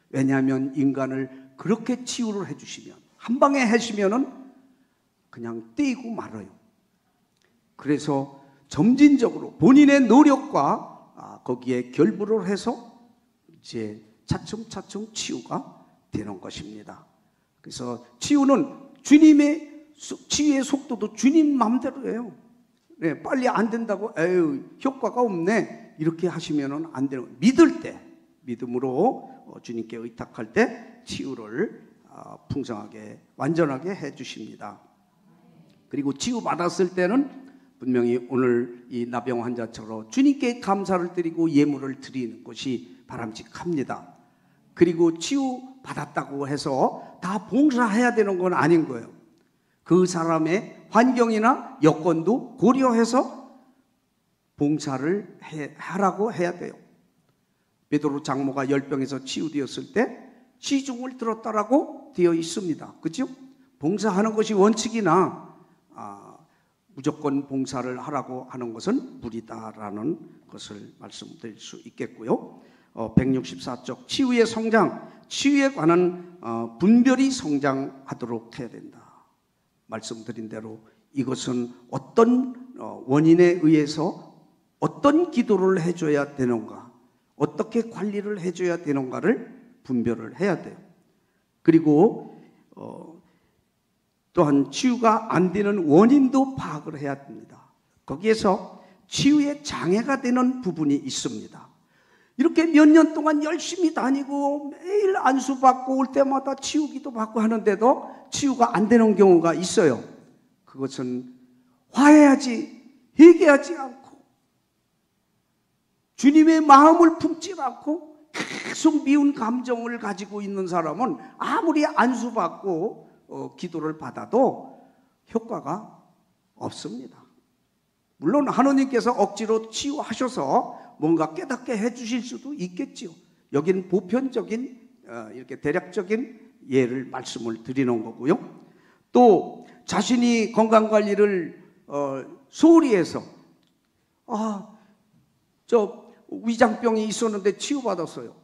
왜냐하면 인간을 그렇게 치유를 해주시면 한 방에 하시면은 그냥 떼이고 말아요. 그래서 점진적으로 본인의 노력과 거기에 결부를 해서 이제 차츰차츰 치유가 되는 것입니다. 그래서 치유는 치유의 속도도 주님 마음대로예요. 네, 빨리 안 된다고 에휴 효과가 없네 이렇게 하시면은 안 되는 거예요. 믿을 때 믿음으로 주님께 의탁할 때 치유를 풍성하게 완전하게 해주십니다. 그리고 치유 받았을 때는 분명히 오늘 이 나병 환자처럼 주님께 감사를 드리고 예물을 드리는 것이 바람직합니다. 그리고 치유 받았다고 해서 다 봉사해야 되는 건 아닌 거예요. 그 사람의 환경이나 여건도 고려해서 봉사를 하라고 해야 돼요. 베드로 장모가 열병에서 치유되었을 때 시중을 들었다라고 되어 있습니다. 그렇죠? 봉사하는 것이 원칙이나 무조건 봉사를 하라고 하는 것은 무리다라는 것을 말씀드릴 수 있겠고요. 164쪽 치유의 성장, 치유에 관한 분별이 성장하도록 해야 된다. 말씀드린 대로 이것은 어떤 원인에 의해서 어떤 기도를 해줘야 되는가, 어떻게 관리를 해줘야 되는가를 분별을 해야 돼요. 그리고 또한 치유가 안 되는 원인도 파악을 해야 됩니다. 거기에서 치유에 장애가 되는 부분이 있습니다. 이렇게 몇 년 동안 열심히 다니고 매일 안수받고 올 때마다 치유기도 받고 하는데도 치유가 안 되는 경우가 있어요. 그것은 화해하지, 회개하지 않고 주님의 마음을 품지 않고 계속 미운 감정을 가지고 있는 사람은 아무리 안수받고 기도를 받아도 효과가 없습니다. 물론 하느님께서 억지로 치유하셔서 뭔가 깨닫게 해주실 수도 있겠지요. 여기는 보편적인 이렇게 대략적인 예를 말씀을 드리는 거고요. 또 자신이 건강관리를 소홀히 해서 저 위장병이 있었는데 치유받았어요.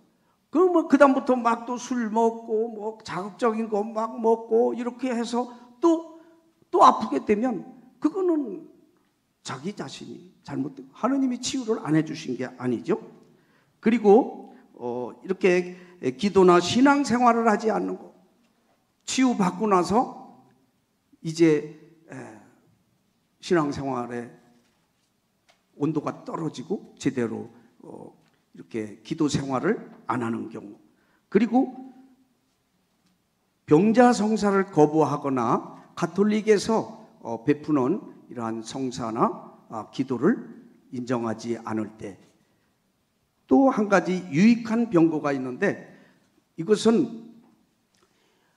그러면 그다음부터 막 또 술 먹고 뭐 자극적인 거 막 먹고 이렇게 해서 또 아프게 되면 그거는 자기 자신이 잘못된, 하느님이 치유를 안 해주신 게 아니죠. 그리고 이렇게 기도나 신앙생활을 하지 않는 거, 치유받고 나서 이제 신앙생활의 온도가 떨어지고 제대로 이렇게 기도 생활을 안 하는 경우, 그리고 병자 성사를 거부하거나 가톨릭에서 베푸는 이러한 성사나 기도를 인정하지 않을 때, 또 한 가지 유익한 병고가 있는데 이것은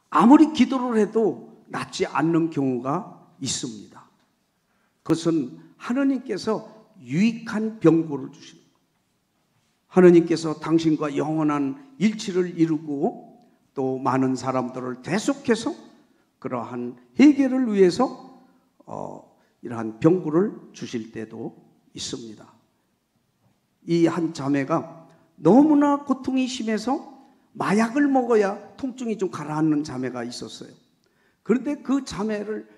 아무리 기도를 해도 낫지 않는 경우가 있습니다. 그것은 하느님께서 유익한 병고를 주십니다. 하느님께서 당신과 영원한 일치를 이루고 또 많은 사람들을 대속해서 그러한 해결을 위해서 이러한 병고를 주실 때도 있습니다. 이 한 자매가 너무나 고통이 심해서 마약을 먹어야 통증이 좀 가라앉는 자매가 있었어요. 그런데 그 자매를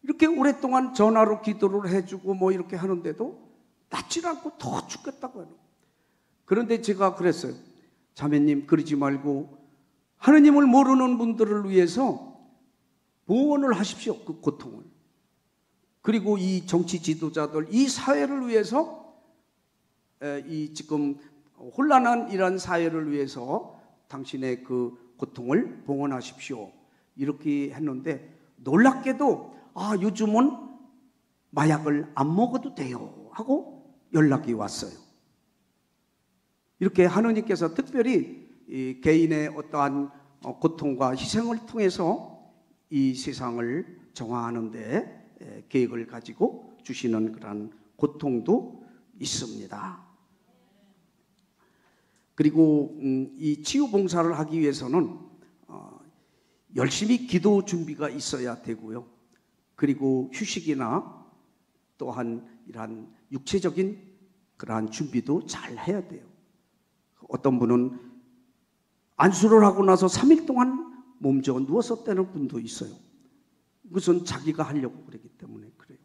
이렇게 오랫동안 전화로 기도를 해주고 뭐 이렇게 하는데도 낫질 않고 더 죽겠다고 해요. 그런데 제가 그랬어요. 자매님, 그러지 말고 하느님을 모르는 분들을 위해서 봉헌을 하십시오. 그 고통을. 그리고 이 정치 지도자들, 이 사회를 위해서, 이 지금 혼란한 이런 사회를 위해서 당신의 그 고통을 봉헌하십시오. 이렇게 했는데 놀랍게도 요즘은 마약을 안 먹어도 돼요 하고 연락이 왔어요. 이렇게 하느님께서 특별히 이 개인의 어떠한 고통과 희생을 통해서 이 세상을 정화하는 데 계획을 가지고 주시는 그런 고통도 있습니다. 그리고 이 치유 봉사를 하기 위해서는 열심히 기도 준비가 있어야 되고요. 그리고 휴식이나 또한 이러한 육체적인 그러한 준비도 잘 해야 돼요. 어떤 분은 안수를 하고 나서 3일 동안 몸져 누웠었다는 분도 있어요. 그것은 자기가 하려고 그러기 때문에 그래요.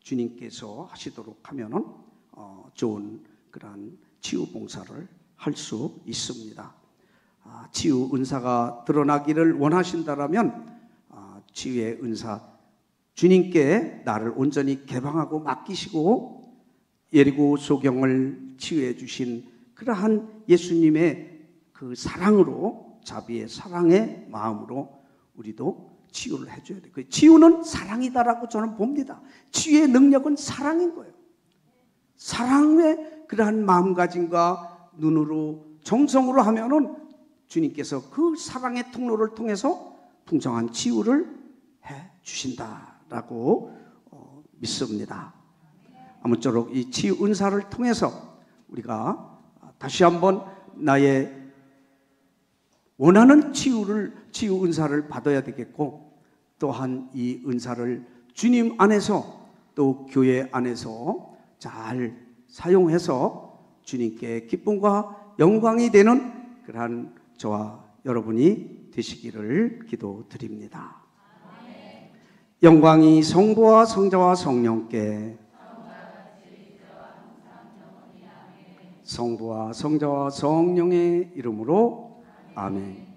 주님께서 하시도록 하면은 좋은 그러한 치유 봉사를 할 수 있습니다. 치유 은사가 드러나기를 원하신다라면 치유의 은사, 주님께 나를 온전히 개방하고 맡기시고 예리고 소경을 치유해 주신 그러한 예수님의 그 사랑으로, 자비의 사랑의 마음으로 우리도 치유를 해줘야 돼요. 그 치유는 사랑이다라고 저는 봅니다. 치유의 능력은 사랑인 거예요. 사랑의 그러한 마음가짐과 눈으로 정성으로 하면은 주님께서 그 사랑의 통로를 통해서 풍성한 치유를 해 주신다라고 믿습니다. 아무쪼록 이 치유 은사를 통해서 우리가 다시 한번 나의 원하는 치유 은사를 받아야 되겠고, 또한 이 은사를 주님 안에서 또 교회 안에서 잘 사용해서 주님께 기쁨과 영광이 되는 그러한 저와 여러분이 되시기를 기도드립니다. 영광이 성부와 성자와 성령께, 성부와 성자와 성령의 이름으로 아멘.